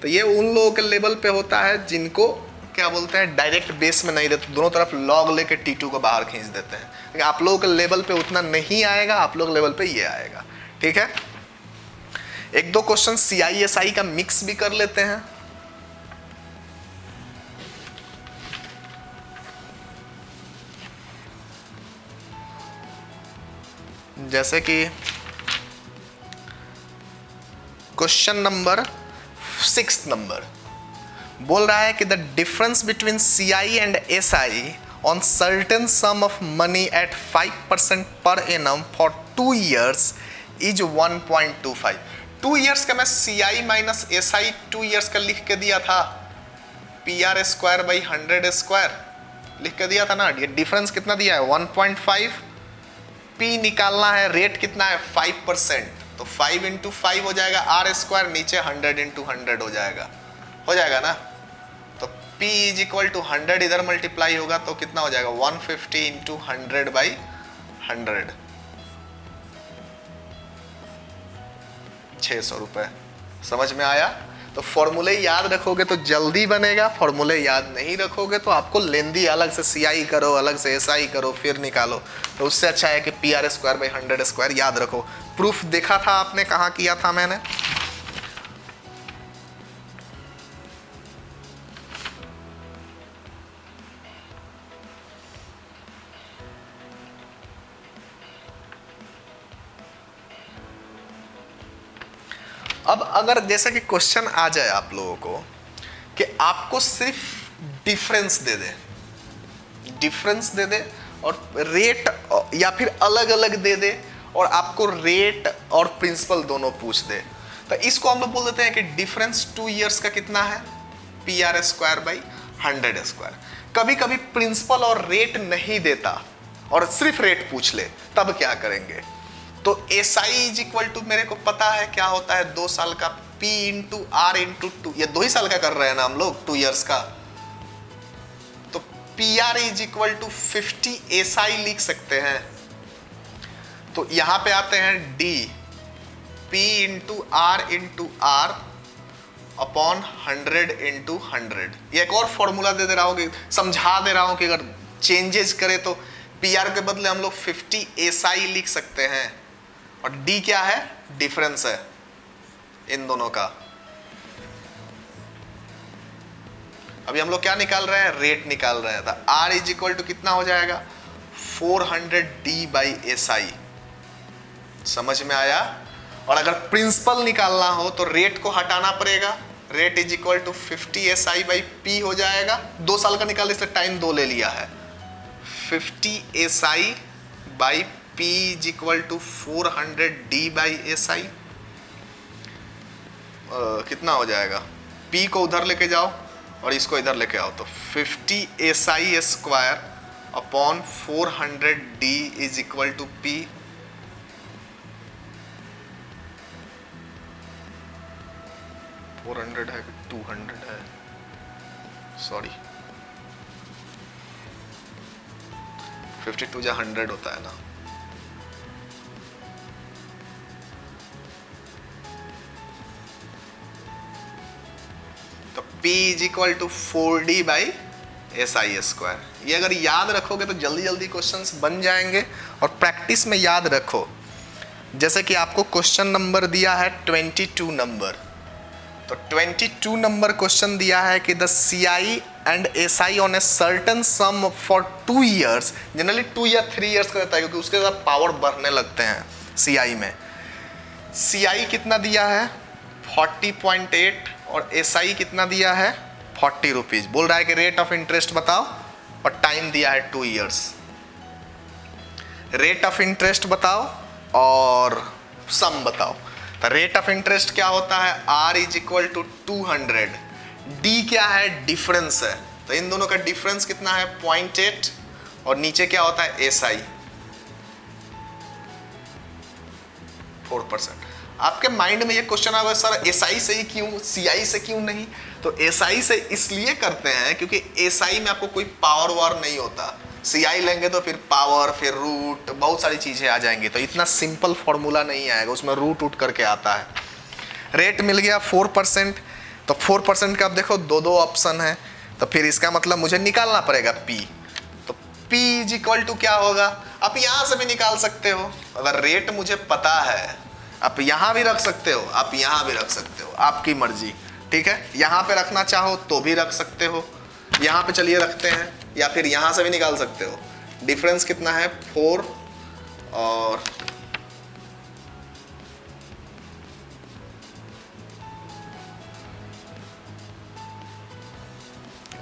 तो ये उन लोगों के लेवल पे होता है जिनको क्या बोलते हैं, डायरेक्ट बेस में नहीं देते, दोनों तरफ लॉग लेके T2 को बाहर खींच देते हैं। लेकिन आप लोगों के लेवल पे उतना नहीं आएगा, आप लोग लेवल पे ये आएगा, ठीक है। एक दो क्वेश्चन CISI का मिक्स भी कर लेते हैं। जैसे कि क्वेश्चन नंबर 6 नंबर बोल रहा है कि the difference between CI and SI on certain some of money at 5% per annum for 2 years is 1.25। 2 years का मैं CI माइनस SI 2 ईयर्स का लिख के दिया था, PR स्क्वायर बाई 100 स्क्वायर लिख के दिया था ना। ये डिफरेंस कितना दिया है? 1.5। P निकालना है, रेट कितना है? 5%, तो 5 इंटू 5 हो जाएगा R स्क्वायर, नीचे 100 इंटू 100 हो जाएगा ना। तो P इज इक्वल टू 100 इधर मल्टीप्लाई होगा तो कितना हो जाएगा? 150 इंटू 100 बाई 100, 600 रुपए। समझ में आया? तो फॉर्मूले याद रखोगे तो जल्दी बनेगा, फॉर्मूले याद नहीं रखोगे तो आपको लेंदी अलग से CI करो, अलग से SI करो, फिर निकालो। तो उससे अच्छा है कि PR स्क्वायर बाई 100 स्क्वायर याद रखो। प्रूफ देखा था आपने, कहाँ किया था मैंने? अब अगर जैसा कि क्वेश्चन आ जाए आप लोगों को कि आपको सिर्फ डिफरेंस दे दे और रेट या फिर अलग अलग दे दे, और आपको रेट और प्रिंसिपल दोनों पूछ दे, तो इसको हम लोग बोल देते हैं कि डिफरेंस 2 ईयर्स का कितना है? PR square by 100 square. कभी कभी प्रिंसिपल और रेट नहीं देता और सिर्फ रेट पूछ ले, तब क्या करेंगे? तो SI इज इक्वल टू, मेरे को पता है क्या होता है, 2 साल का P इंटू R इंटू 2, ये 2 ही साल का कर रहे हैं ना हम लोग, 2 ईयर्स का। तो PR is equal to 50 SI लिख सकते हैं। तो यहां पे आते हैं D, P into R upon 100 into 100। ये एक और फॉर्मूला दे रहा हूं कि समझा दे रहा हूं कि अगर चेंजेस करे तो PR के बदले हम लोग 50 SI लिख सकते हैं, और D क्या है? डिफरेंस है इन दोनों का। अभी हम लोग क्या निकाल रहे हैं? रेट निकाल रहे हैं। तो R इज इक्वल टू कितना हो जाएगा? 400D by SI। समझ में आया? और अगर प्रिंसिपल निकालना हो तो रेट को हटाना पड़ेगा, rate is equal to 50 SI by P हो जाएगा। 2 साल का निकाल, इसलिए टाइम 2 ले लिया है। 50 SI by P is equal to 400D by SI। कितना हो जाएगा? P को उधर लेके जाओ, और इसको इधर लेके आओ तो 50 SI square upon 400 D is equal to P। है कि 200 है, सॉरी 52 जा 100 होता है ना। तो P is equal to 4D by SI square. ये अगर याद रखोगे तो जल्दी जल्दी क्वेश्चंस बन जाएंगे। और प्रैक्टिस में याद रखो, जैसे कि आपको क्वेश्चन नंबर दिया है 22 नंबर, तो 22 नंबर क्वेश्चन दिया है कि the CI and SI on a certain some for 2 years, generally 2 या 3 years का रहता है क्योंकि उसके साथ पावर बढ़ने लगते हैं CI में। CI कितना दिया है 40.8 और SI कितना दिया है 40 रुपीज। बोल रहा है कि रेट ऑफ इंटरेस्ट बताओ और टाइम दिया है 2 years। रेट ऑफ इंटरेस्ट बताओ और सम बताओ। तो रेट ऑफ इंटरेस्ट क्या होता है R is equal to 200, D क्या है डिफरेंस है, तो इन दोनों का डिफरेंस कितना है 0.8 और नीचे क्या होता है SI 4%। आपके माइंड में ये क्वेश्चन आएगा सर SI से ही क्यों, CI से क्यों नहीं? तो SI से इसलिए करते हैं क्योंकि SI में आपको कोई पावर वार नहीं होता, CI लेंगे तो फिर पावर, फिर रूट, बहुत सारी चीजें आ जाएंगी, तो इतना सिंपल फॉर्मूला नहीं आएगा, उसमें रूट उठ करके आता है। रेट मिल गया 4%, तो 4% का अब देखो दो ऑप्शन है, तो फिर इसका मतलब मुझे निकालना पड़ेगा P। तो P इज इक्वल टू क्या होगा, आप यहां से भी निकाल सकते हो। अगर रेट मुझे पता है, आप यहां भी रख सकते हो, आप यहां भी रख सकते हो, आपकी मर्जी, ठीक है। यहां पे रखना चाहो तो भी रख सकते हो, यहां पे चलिए रखते हैं, या फिर यहां से भी निकाल सकते हो। डिफरेंस कितना है 4 और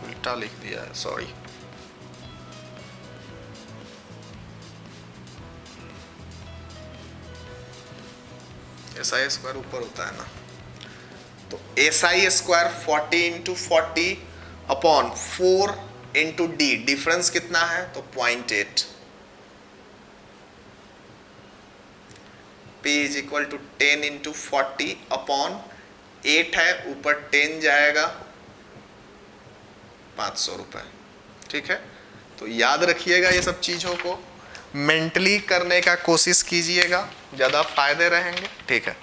उल्टा लिख दिया है, सॉरी। SI स्क्वायर ऊपर होता है ना, तो SI square 40 into 40 upon 4 into D, difference कितना है तो 0.8। P is equal to 10 into 40 upon 8 है, ऊपर 10 जाएगा 500 रुपए, ठीक है। तो याद रखिएगा ये सब चीजों को, मेंटली करने का कोशिश कीजिएगा, ज्यादा फायदे रहेंगे, ठीक है।